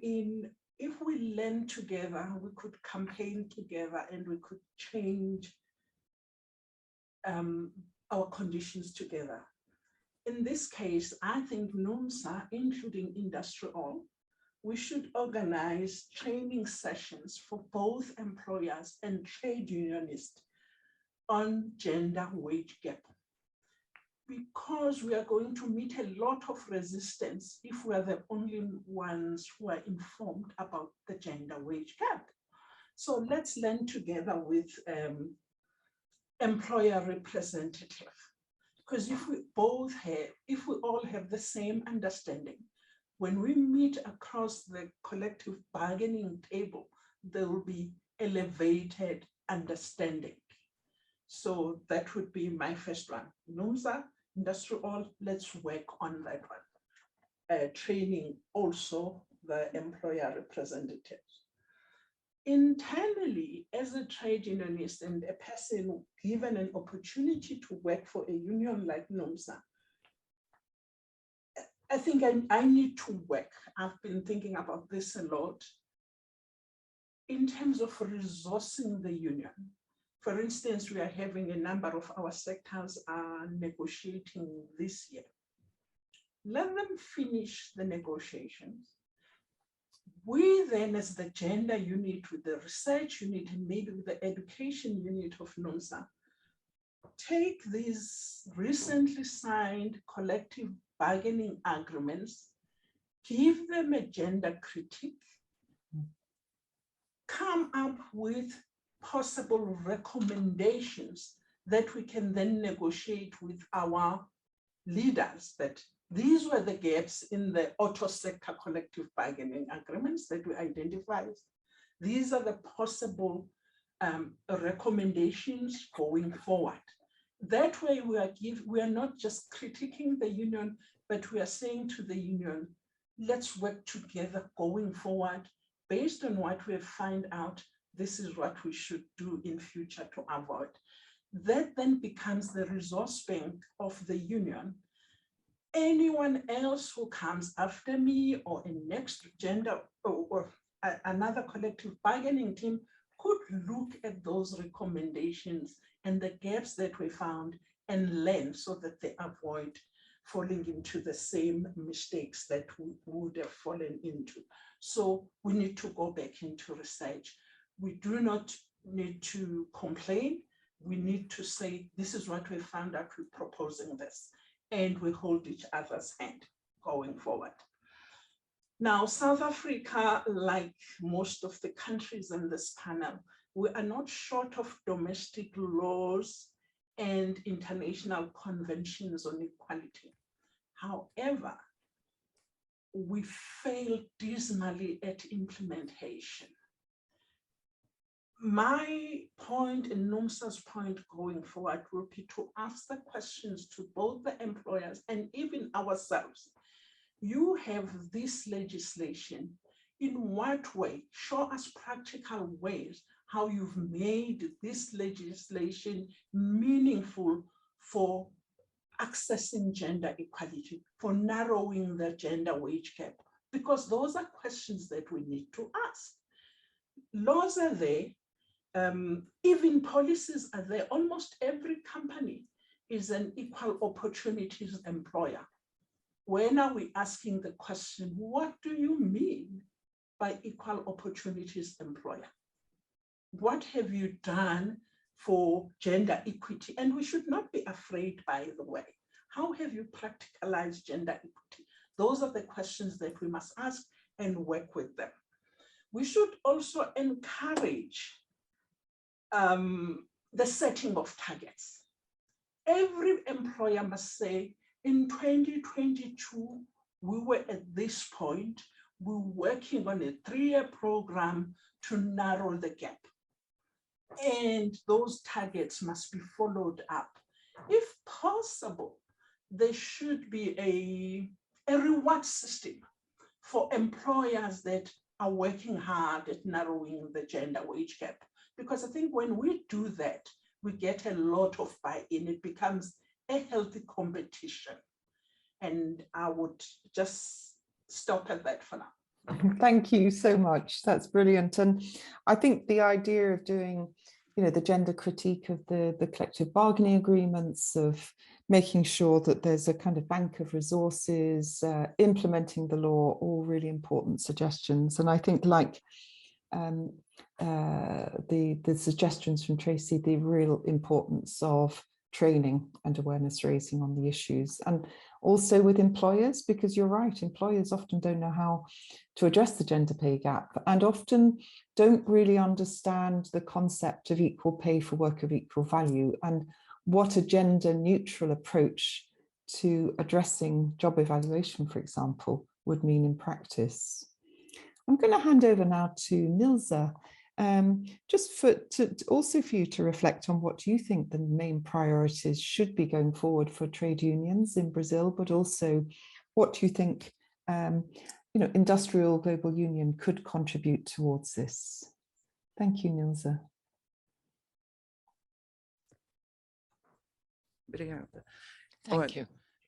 if we learn together, we could campaign together and we could change our conditions together. In this case, I think NUMSA, including IndustriAll, we should organize training sessions for both employers and trade unionists on gender wage gap. Because we are going to meet a lot of resistance if we are the only ones who are informed about the gender wage gap. So let's learn together with employer representative. Because if we all have the same understanding, when we meet across the collective bargaining table, there will be elevated understanding. So that would be my first one. NUMSA, IndustriAll, let's work on that one. Training also the employer representatives. Internally, as a trade unionist and a person given an opportunity to work for a union like NUMSA, I think I need to work. I've been thinking about this a lot in terms of resourcing the union. For instance, we are having a number of our sectors are negotiating this year. Let them finish the negotiations. We then, as the gender unit, with the research unit, and maybe with the education unit of NUMSA, take these recently signed collective bargaining agreements, give them a gender critique, come up with possible recommendations that we can then negotiate with our leaders, that these were the gaps in the auto sector collective bargaining agreements that we identified. These are the possible recommendations going forward. That way we are not just critiquing the union, but we are saying to the union, let's work together going forward based on what we have found out. This is what we should do in future to avoid. That then becomes the resource bank of the union. Anyone else who comes after me or a next gender or another collective bargaining team could look at those recommendations and the gaps that we found and learn so that they avoid falling into the same mistakes that we would have fallen into. So we need to go back into research. We do not need to complain. We need to say, this is what we found out, we're proposing this, and we hold each other's hand going forward. Now, South Africa, like most of the countries in this panel, we are not short of domestic laws and international conventions on equality. However, we fail dismally at implementation. my point and NUMSA's point going forward will be to ask the questions to both the employers and even ourselves. You have this legislation. In what way? Show us practical ways how you've made this legislation meaningful for accessing gender equality, for narrowing the gender wage gap, because those are questions that we need to ask. Laws are there, even policies are there. Almost every company is an equal opportunities employer. When are we asking the question, what do you mean by equal opportunities employer? What have you done for gender equity? And we should not be afraid, by the way. How have you practicalized gender equity? Those are the questions that we must ask and work with them. We should also encourage the setting of targets. Every employer must say, in 2022, we were at this point, we're working on a 3-year program to narrow the gap. And those targets must be followed up. If possible, there should be a reward system for employers that are working hard at narrowing the gender wage gap. Because I think when we do that, we get a lot of buy-in. It becomes a healthy competition. And I would just stop at that for now. Thank you so much. That's brilliant. And I think the idea of doing, the gender critique of the collective bargaining agreements, of making sure that there's a kind of bank of resources, implementing the law, all really important suggestions. And I think, like the suggestions from Tracy, the real importance of training and awareness raising on the issues, and also with employers, because you're right, employers often don't know how to address the gender pay gap and often don't really understand the concept of equal pay for work of equal value and what a gender neutral approach to addressing job evaluation, for example, would mean in practice. I'm going to hand over now to Nilza, just also for you to reflect on what you think the main priorities should be going forward for trade unions in Brazil, but also what you think IndustriAll Global Union could contribute towards this. Thank you, Nilza. Obrigada. Thank you.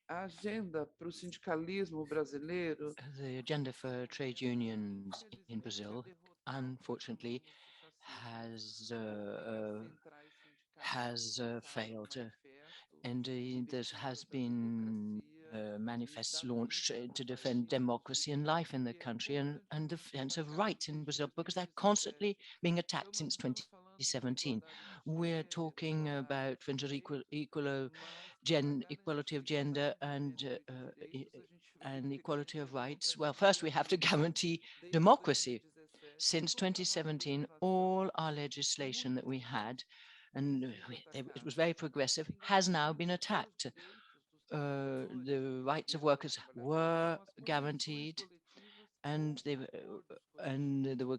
A agenda para o sindicalismo brasileiro. The agenda for trade unions in Brazil, unfortunately, has failed. Indeed, there has been manifests launched to defend democracy and life in the country and defense of rights in Brazil, because they're constantly being attacked since 2017. We're talking about, for instance, equality of gender and equality of rights. Well, first we have to guarantee democracy. Since 2017, all our legislation that we had, and it was very progressive, has now been attacked. The rights of workers were guaranteed, and there were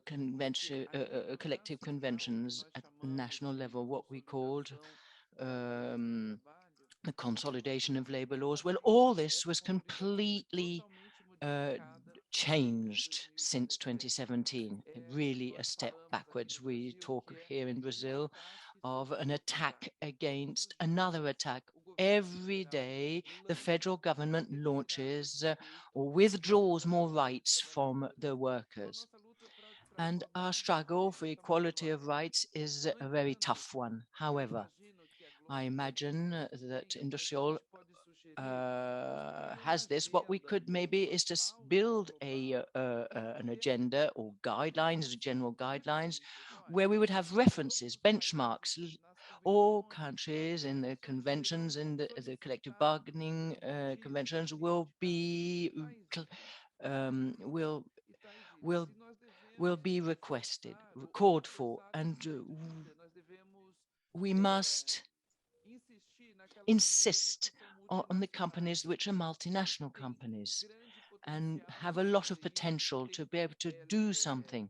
collective conventions at national level, what we called the consolidation of labor laws. Well, all this was completely changed since 2017, really a step backwards. We talk here in Brazil of an attack against another attack. Every day, the federal government launches or withdraws more rights from the workers. And our struggle for equality of rights is a very tough one. However, I imagine that IndustriAll has this. What we could maybe is to build an agenda or guidelines, general guidelines, where we would have references, benchmarks. All countries in the conventions, in the collective bargaining conventions, will be requested, called for, and we must insist on the companies which are multinational companies and have a lot of potential to be able to do something.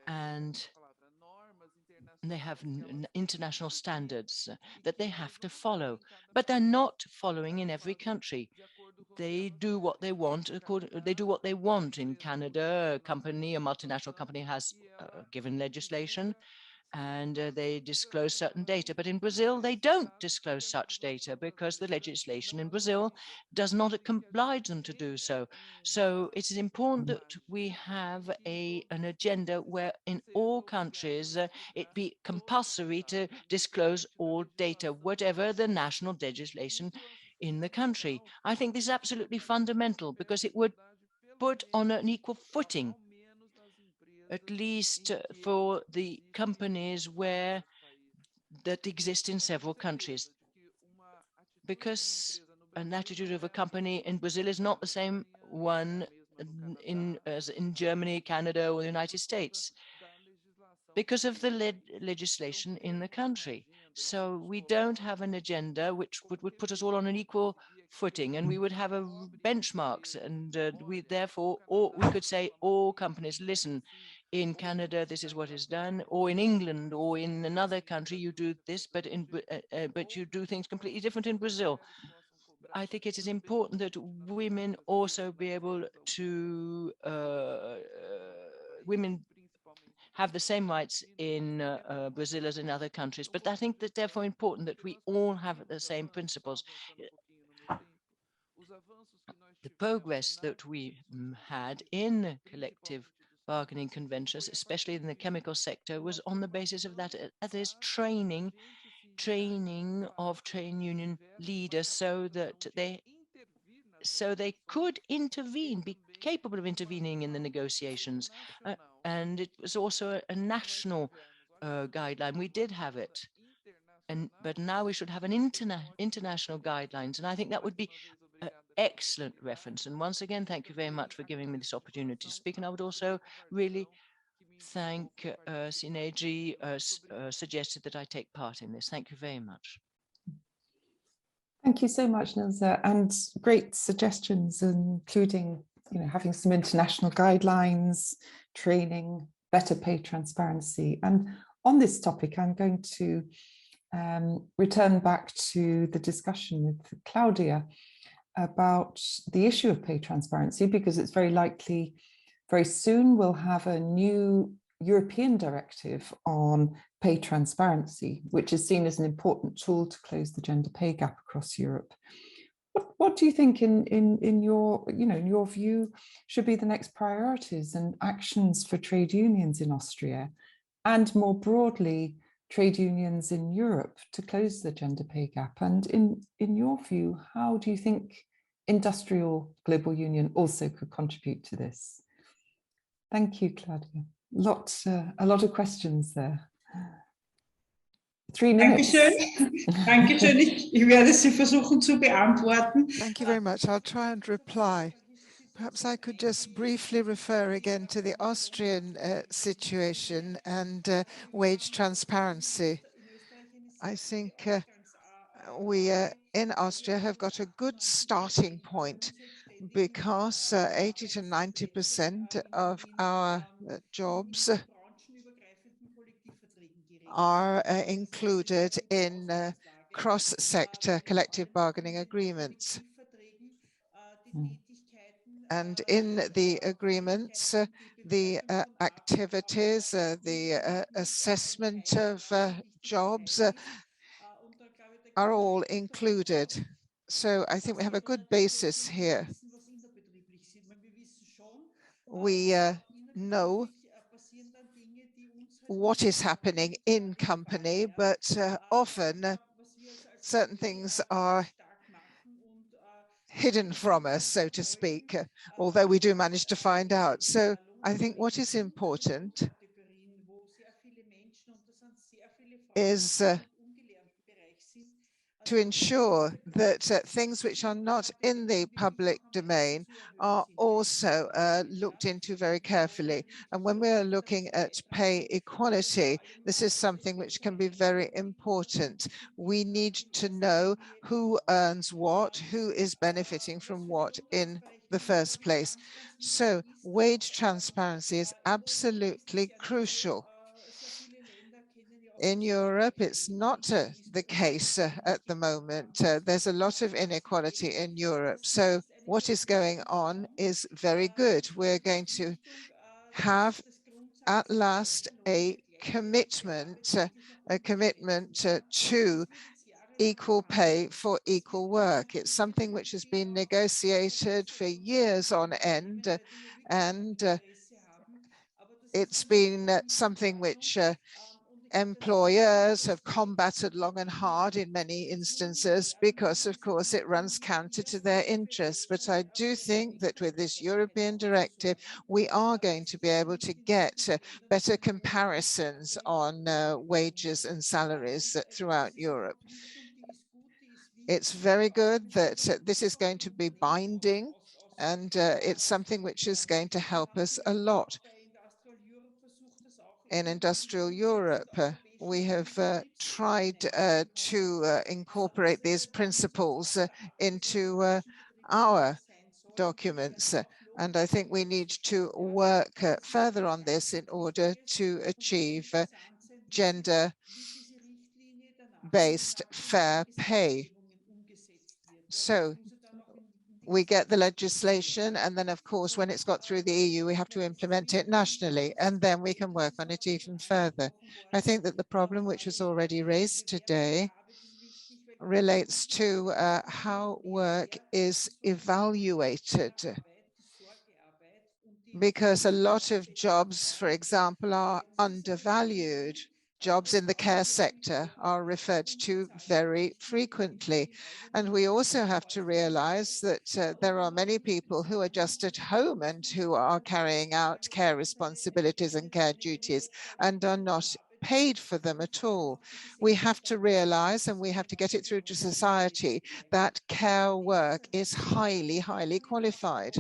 and they have international standards that they have to follow, but they're not following in every country. They do what they want. They do what they want in Canada. A multinational company has given legislation, and they disclose certain data. But in Brazil, they don't disclose such data because the legislation in Brazil does not oblige them to do so. So it is important that we have an agenda where in all countries it be compulsory to disclose all data, whatever the national legislation in the country. I think this is absolutely fundamental because it would put on an equal footing, at least for the companies that exist in several countries, because an attitude of a company in Brazil is not the same one as in Germany, Canada, or the United States, because of the legislation in the country. So we don't have an agenda which would put us all on an equal footing, and we would have benchmarks, and we therefore, or we could say all companies, listen, in Canada this is what is done, or in England or in another country you do this, but you do things completely different in Brazil. I think it is important that women also be able to women have the same rights in Brazil as in other countries. But I think that therefore important that we all have the same principles. The progress that we had in collective bargaining conventions, especially in the chemical sector, was on the basis of that is training of trade union leaders so that they could intervene, be capable of intervening in the negotiations. And it was also a national guideline. We did have it. But now we should have an international guidelines. And I think that would be an excellent reference. And once again, thank you very much for giving me this opportunity to speak. And I would also really thank Sineji suggested that I take part in this. Thank you very much. Thank you so much, Nilsa, and great suggestions, including having some international guidelines, training, better pay transparency. And on this topic, I'm going to return back to the discussion with Claudia about the issue of pay transparency, because it's very likely very soon we'll have a new European directive on pay transparency, which is seen as an important tool to close the gender pay gap across Europe. What do you think, in your view, should be the next priorities and actions for trade unions in Austria, and more broadly, trade unions in Europe, to close the gender pay gap? And in your view, how do you think IndustriAll Global Union also could contribute to this? Thank you, Claudia. A lot of questions there. 3 minutes. Dankeschön. Ich werde sie versuchen zu beantworten. Thank you very much. I'll try and reply. Perhaps I could just briefly refer again to the Austrian situation and wage transparency. I think we in Austria have got a good starting point, because 80 to 90% of our jobs are included in cross-sector collective bargaining agreements. And in the agreements, the activities, the assessment of jobs are all included. So I think we have a good basis here. We know what is happening in company, but often certain things are hidden from us, so to speak, although we do manage to find out. So I think what is important is to ensure that things which are not in the public domain are also looked into very carefully. And when we're looking at pay equality, this is something which can be very important. We need to know who earns what, who is benefiting from what in the first place. So wage transparency is absolutely crucial. In Europe, it's not the case at the moment. There's a lot of inequality in Europe. So what is going on is very good. We're going to have at last a commitment to equal pay for equal work. It's something which has been negotiated for years on end, and it's been something which employers have combated long and hard in many instances because, of course, it runs counter to their interests. But I do think that with this European directive, we are going to be able to get better comparisons on wages and salaries throughout Europe. It's very good that this is going to be binding, and it's something which is going to help us a lot. In Industrial Europe, we have tried to incorporate these principles into our documents. And I think we need to work further on this in order to achieve gender-based fair pay. So we get the legislation, and then of course when it's got through the EU we have to implement it nationally, and then we can work on it even further. I think that the problem which was already raised today relates to how work is evaluated, because a lot of jobs, for example, are undervalued. Jobs in the care sector are referred to very frequently. And we also have to realize that there are many people who are just at home and who are carrying out care responsibilities and care duties and are not paid for them at all. We have to realize, and we have to get it through to society, that care work is highly, highly qualified.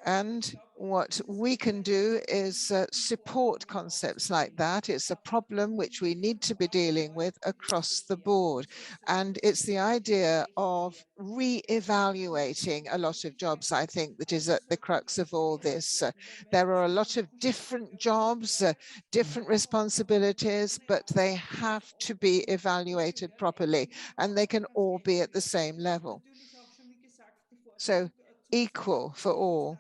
And what we can do is support concepts like that. It's a problem which we need to be dealing with across the board. And it's the idea of re-evaluating a lot of jobs, I think, that is at the crux of all this. There are a lot of different jobs, different responsibilities, but they have to be evaluated properly, and they can all be at the same level. So equal for all.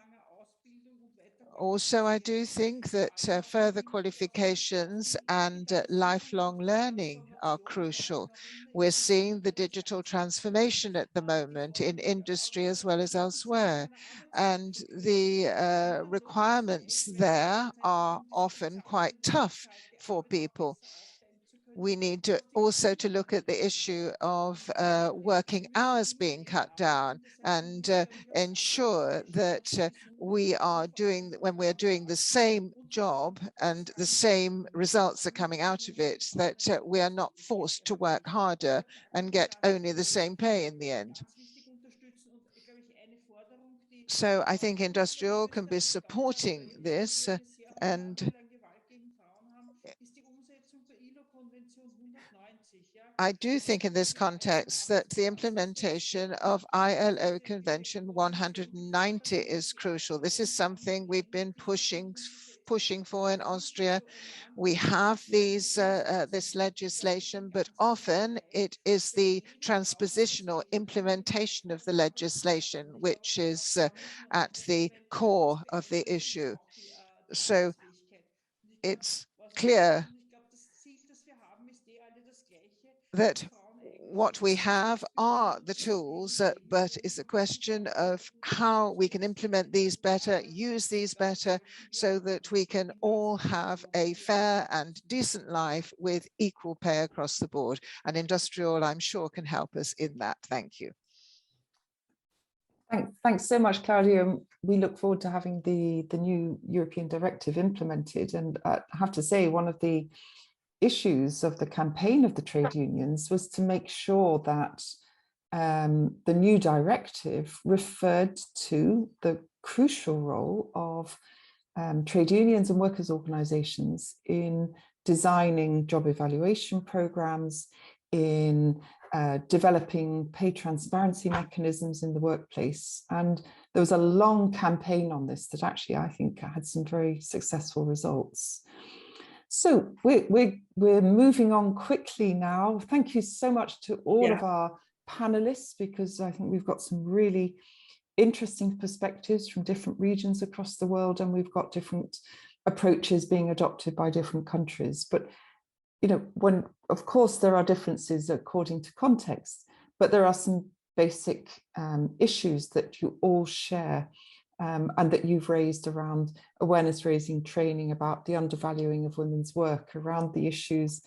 Also, I do think that further qualifications and lifelong learning are crucial. We're seeing the digital transformation at the moment in industry as well as elsewhere. And the requirements there are often quite tough for people. We need also to look at the issue of working hours being cut down and ensure that we are doing, when we're doing the same job and the same results are coming out of it, that we are not forced to work harder and get only the same pay in the end. So I think IndustriAll can be supporting this, and I do think in this context that the implementation of ILO Convention 190 is crucial. This is something we've been pushing for in Austria. We have this legislation, but often it is the transposition or implementation of the legislation which is at the core of the issue. So it's clear that what we have are the tools, but it's a question of how we can implement these better, use these better, so that we can all have a fair and decent life with equal pay across the board. And IndustriAll, I'm sure, can help us in that. Thank you. Thanks so much, Claudia. We look forward to having the new European directive implemented. And I have to say, one of the issues of the campaign of the trade unions was to make sure that the new directive referred to the crucial role of trade unions and workers' organizations in designing job evaluation programs, in developing pay transparency mechanisms in the workplace. And there was a long campaign on this that actually I think had some very successful results. So we're moving on quickly now. Thank you so much to all of our panelists, because I think we've got some really interesting perspectives from different regions across the world, and we've got different approaches being adopted by different countries. But you know, when of course there are differences according to context, but there are some basic issues that you all share and that you've raised around awareness raising training, about the undervaluing of women's work, around the issues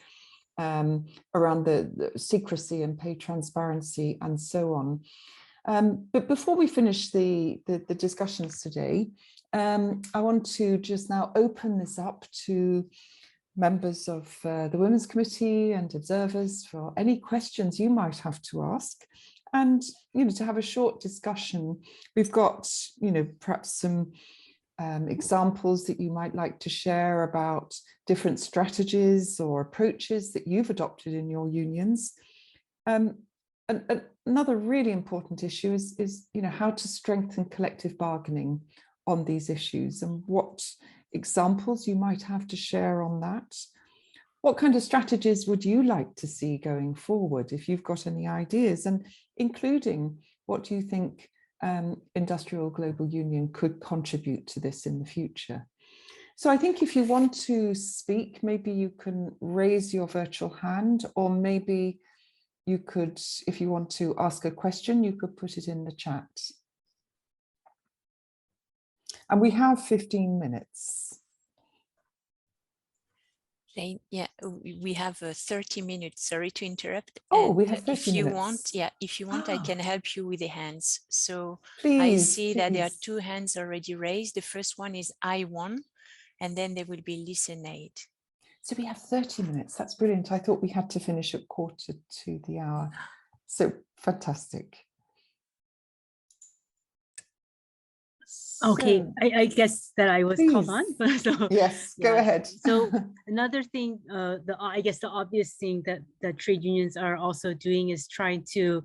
around the secrecy and pay transparency and so on. But before we finish the discussions today, I want to just now open this up to members of the Women's Committee and observers for any questions you might have to ask, and you know, to have a short discussion. We've got, you know, perhaps some examples that you might like to share about different strategies or approaches that you've adopted in your unions. And another really important issue is you know, how to strengthen collective bargaining on these issues, and what examples you might have to share on that. What kind of strategies would you like to see going forward, if you've got any ideas, and including what do you think IndustriAll Global Union could contribute to this in the future? So I think if you want to speak, maybe you can raise your virtual hand, or maybe you could, if you want to ask a question, you could put it in the chat. And we have 15 minutes. Jane, yeah, we have 30 minutes. Sorry to interrupt. Oh, and we have 30 if you minutes. Want, yeah, if you want, I can help you with the hands. So please, I see that there are please. 2 hands already raised. The first one is I1, and then there will be listen aid. So we have 30 minutes. That's brilliant. I thought we had to finish at 1:45. So fantastic. Okay, so, I guess that I was please. called on. So, yes, go ahead. So another thing, I guess the obvious thing that trade unions are also doing is trying to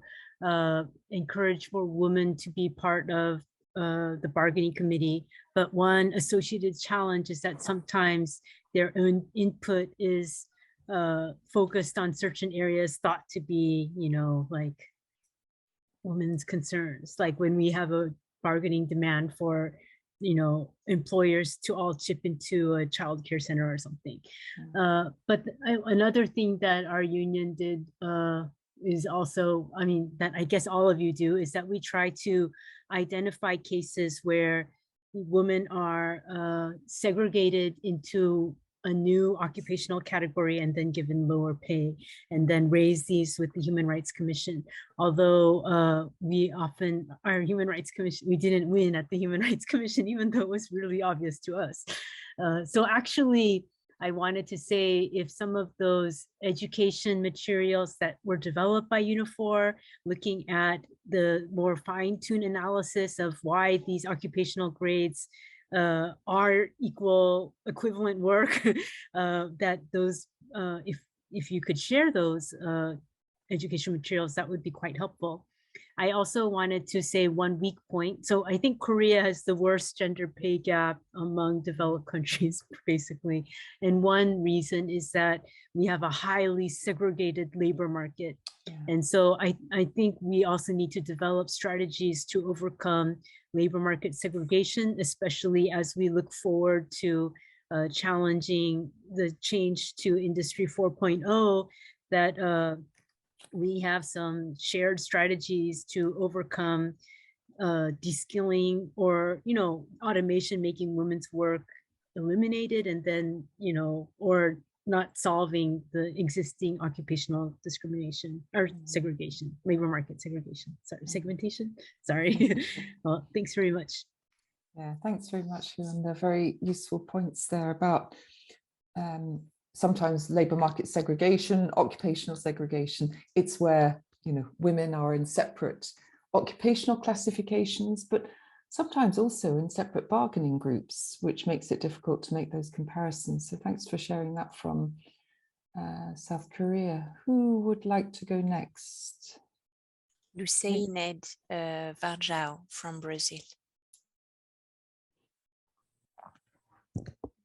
encourage more women to be part of the bargaining committee. But one associated challenge is that sometimes their own input is focused on certain areas thought to be, you know, like women's concerns. Like when we have a bargaining demand for, you know, employers to all chip into a child care center or something. But another thing that our union did is also, I mean, that I guess all of you do, is that we try to identify cases where women are segregated into a new occupational category and then given lower pay, and then raise these with the Human Rights Commission. Although we often, our Human Rights Commission, we didn't win at the Human Rights Commission, even though it was really obvious to us. So actually, I wanted to say, if some of those education materials that were developed by Unifor, looking at the more fine-tuned analysis of why these occupational grades are equivalent work, that those, if you could share those education materials, that would be quite helpful. I also wanted to say one weak point. So I think Korea has the worst gender pay gap among developed countries, basically. And one reason is that we have a highly segregated labor market. Yeah. And so I think we also need to develop strategies to overcome labor market segregation, especially as we look forward to challenging the change to Industry 4.0, that we have some shared strategies to overcome de-skilling, or, you know, automation making women's work eliminated, and then, you know, or not solving the existing occupational discrimination or segregation, labor market segregation, sorry, segmentation, sorry. Well, thanks very much. Yeah, thanks very much, and they're very useful points there about sometimes labor market segregation, occupational segregation. It's where, you know, women are in separate occupational classifications, but sometimes also in separate bargaining groups, which makes it difficult to make those comparisons. So thanks for sharing that from South Korea. Who would like to go next? Luceined Varjao from Brazil.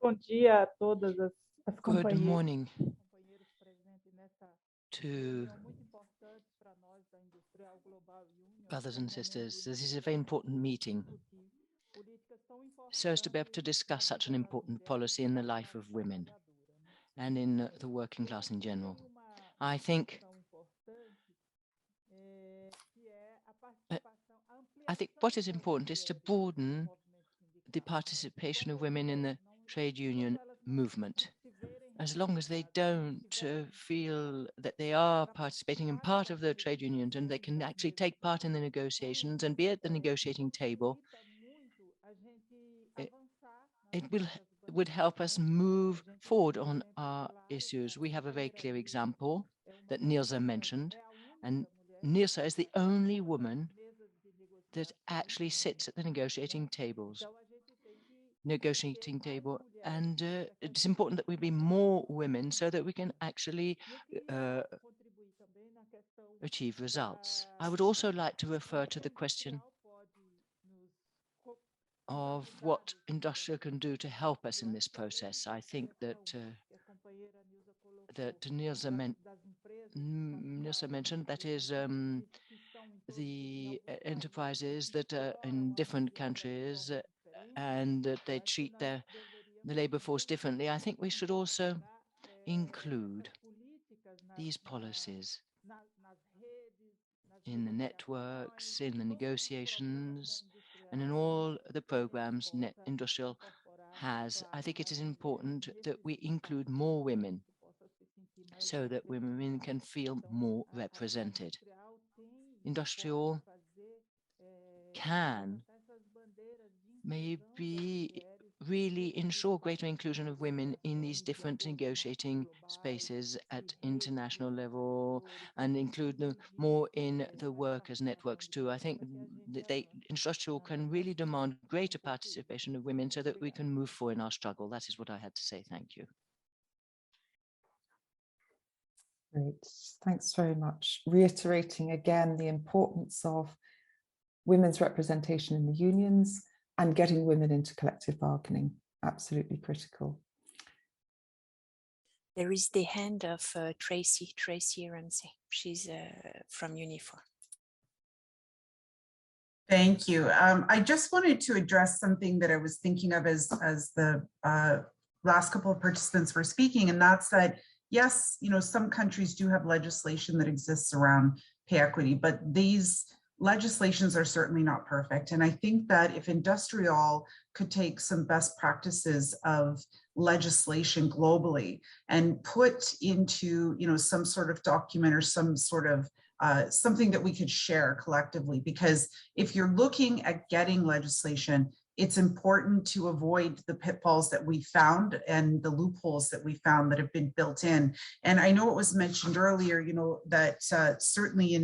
Good morning to brothers and sisters. This is a very important meeting, so as to be able to discuss such an important policy in the life of women and in the working class in general. I think what is important is to broaden the participation of women in the trade union movement. As long as they don't feel that they are participating in part of the trade unions and they can actually take part in the negotiations and be at the negotiating table, it would help us move forward on our issues. We have a very clear example that Nilsa mentioned, and Nilsa is the only woman that actually sits at the negotiating table. And it's important that we be more women so that we can actually achieve results. I would also like to refer to the question of what IndustriAll can do to help us in this process. I think that Nilsa mentioned, that is the enterprises that are in different countries and that they treat the labor force differently. I think we should also include these policies in the networks, in the negotiations, and in all the programs IndustriAll has. I think it is important that we include more women so that women can feel more represented. IndustriAll can maybe really ensure greater inclusion of women in these different negotiating spaces at international level and include them more in the workers' networks too. I think that IndustriAll can really demand greater participation of women so that we can move forward in our struggle. That is what I had to say. Thank you. Great, thanks very much. Reiterating again the importance of women's representation in the unions and getting women into collective bargaining, absolutely critical. There is the hand of Tracy Ramsey. She's from Unifor. Thank you. I just wanted to address something that I was thinking of as the last couple of participants were speaking, and that's that, yes, some countries do have legislation that exists around pay equity, but these legislations are certainly not perfect. And I think that if IndustriAll could take some best practices of legislation globally and put into, some sort of document or some sort of something that we could share collectively, because if you're looking at getting legislation, it's important to avoid the pitfalls that we found and the loopholes that we found that have been built in. And I know it was mentioned earlier, that certainly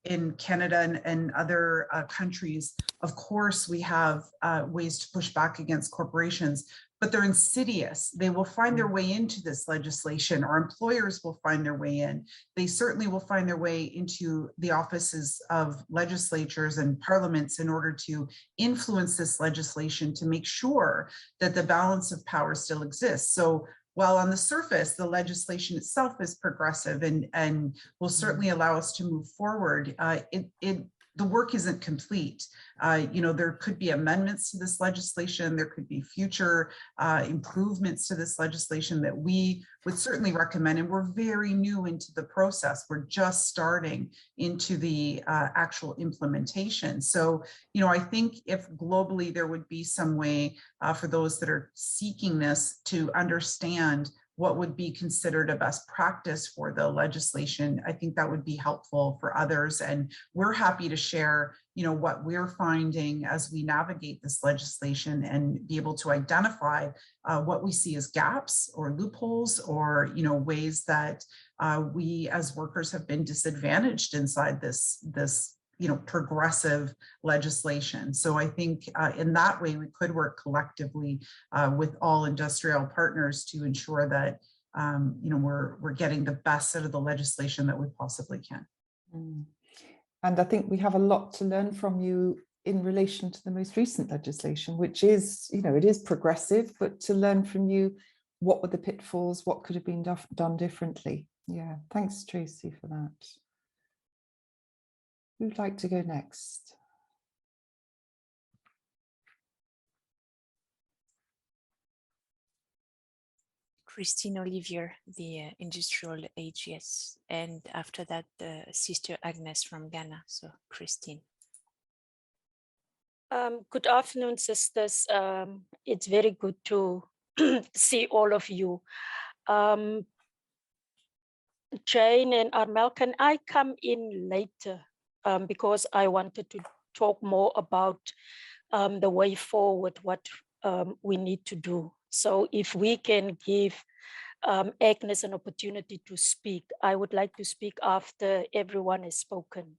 in Canada and other countries, of course, we have ways to push back against corporations, but they're insidious. They will find their way into this legislation. Our employers will find their way in. They certainly will find their way into the offices of legislatures and parliaments in order to influence this legislation to make sure that the balance of power still exists. So while on the surface, the legislation itself is progressive and will certainly allow us to move forward, the work isn't complete. There could be amendments to this legislation. There could be future improvements to this legislation that we would certainly recommend. And we're very new into the process. We're just starting into the actual implementation. So, I think if globally there would be some way for those that are seeking this to understand what would be considered a best practice for the legislation, I think that would be helpful for others. And we're happy to share, what we're finding as we navigate this legislation and be able to identify what we see as gaps or loopholes or, ways that we as workers have been disadvantaged inside this progressive legislation. So I think in that way, we could work collectively with all IndustriAll partners to ensure that, we're getting the best out of the legislation that we possibly can. And I think we have a lot to learn from you in relation to the most recent legislation, which is, it is progressive, but to learn from you, what were the pitfalls, what could have been done differently? Yeah, thanks, Tracy, for that. Who'd like to go next? Christine Olivier, the Industrial AGS, and after that, Sister Agnes from Ghana. So, Christine. Good afternoon, sisters. It's very good to see all of you. Jane and Armel, can I come in later? Because I wanted to talk more about the way forward, what we need to do. So if we can give Agnes an opportunity to speak, I would like to speak after everyone has spoken.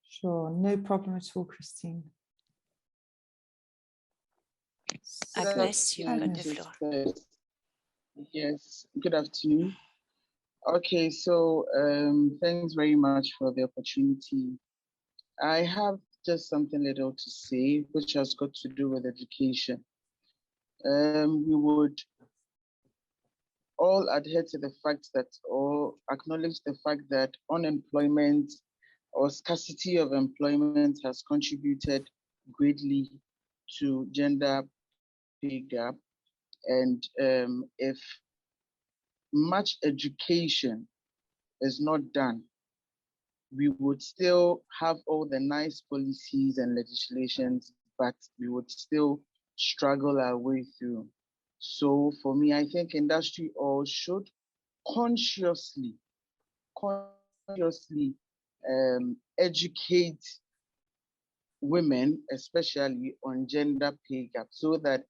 Sure, no problem at all, Christine. Agnes, you got the floor. Yes, good afternoon. Okay, so thanks very much for the opportunity. I have just something little to say, which has got to do with education. We would all adhere to the fact that, or acknowledge the fact that unemployment or scarcity of employment has contributed greatly to gender pay gap. And if much education is not done, we would still have all the nice policies and legislations, but we would still struggle our way through. So for me, I think IndustriAll should consciously educate women, especially on gender pay gap, so that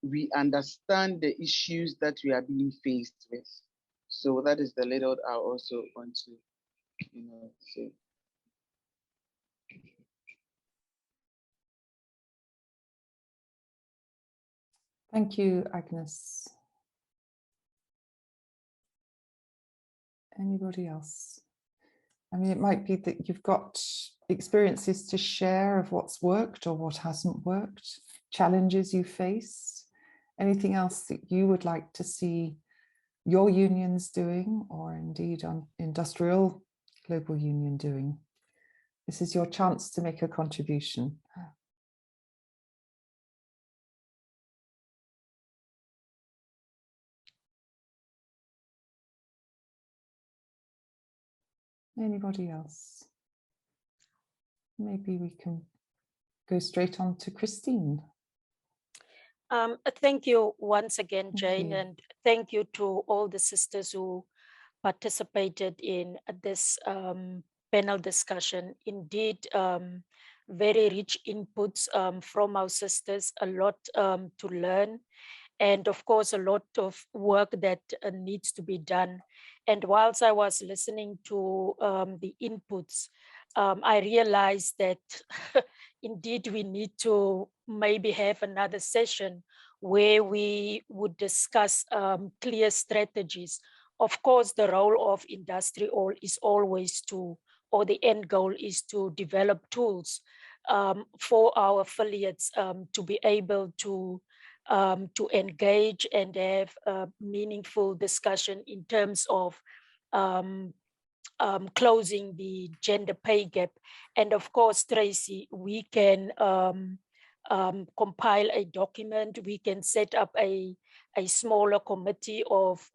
we understand the issues that we are being faced with. So that is the little I also want to, say. Thank you, Agnes. Anybody else? I mean, it might be that you've got experiences to share of what's worked or what hasn't worked, challenges you face, anything else that you would like to see your unions doing, or indeed on IndustriAll Global Union doing. This is your chance to make a contribution. Anybody else? Maybe we can go straight on to Christine. Thank you once again, Jane, and thank you to all the sisters who participated in this panel discussion. Indeed, very rich inputs from our sisters, a lot to learn, and of course, a lot of work that needs to be done. And whilst I was listening to the inputs, I realized that indeed we need to maybe have another session where we would discuss clear strategies. Of course, the role of IndustriAll is always to, or the end goal is to develop tools for our affiliates to be able to engage and have a meaningful discussion in terms of closing the gender pay gap. And of course, Tracy, we can compile a document, we can set up a smaller committee of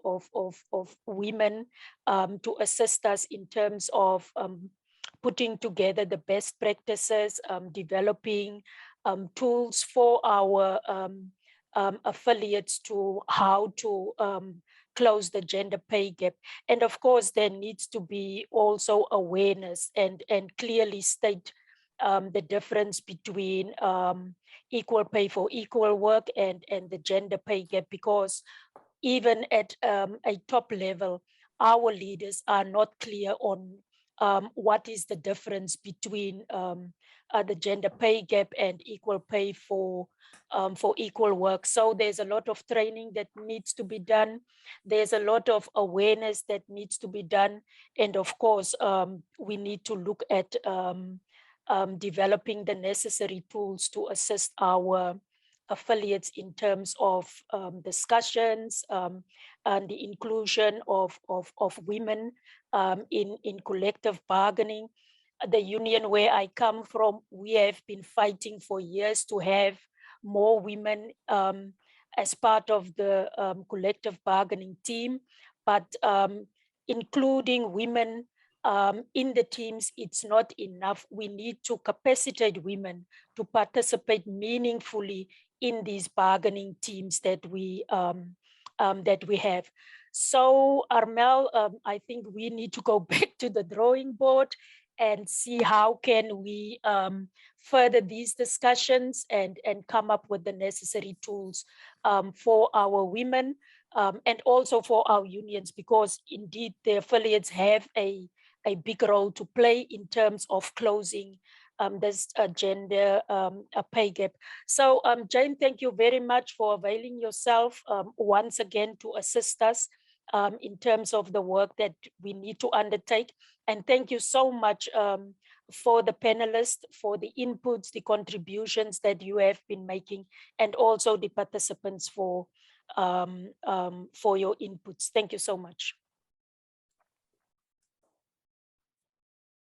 women to assist us in terms of putting together the best practices, developing tools for our affiliates to how to close the gender pay gap. And of course, there needs to be also awareness and clearly state the difference between equal pay for equal work and the gender pay gap, because even at a top level, our leaders are not clear on what is the difference between the gender pay gap and equal pay for equal work. So there's a lot of training that needs to be done. There's a lot of awareness that needs to be done. And of course, we need to look at developing the necessary tools to assist our affiliates in terms of discussions and the inclusion of women in collective bargaining. The union where I come from, we have been fighting for years to have more women as part of the collective bargaining team, but including women in the teams, it's not enough. We need to capacitate women to participate meaningfully in these bargaining teams that we have. So Armel, I think we need to go back to the drawing board and see how can we further these discussions and come up with the necessary tools for our women and also for our unions, because indeed the affiliates have a big role to play in terms of closing this gender pay gap. So Jane, thank you very much for availing yourself once again to assist us in terms of the work that we need to undertake. And thank you so much for the panelists, for the inputs, the contributions that you have been making, and also the participants for your inputs. Thank you so much.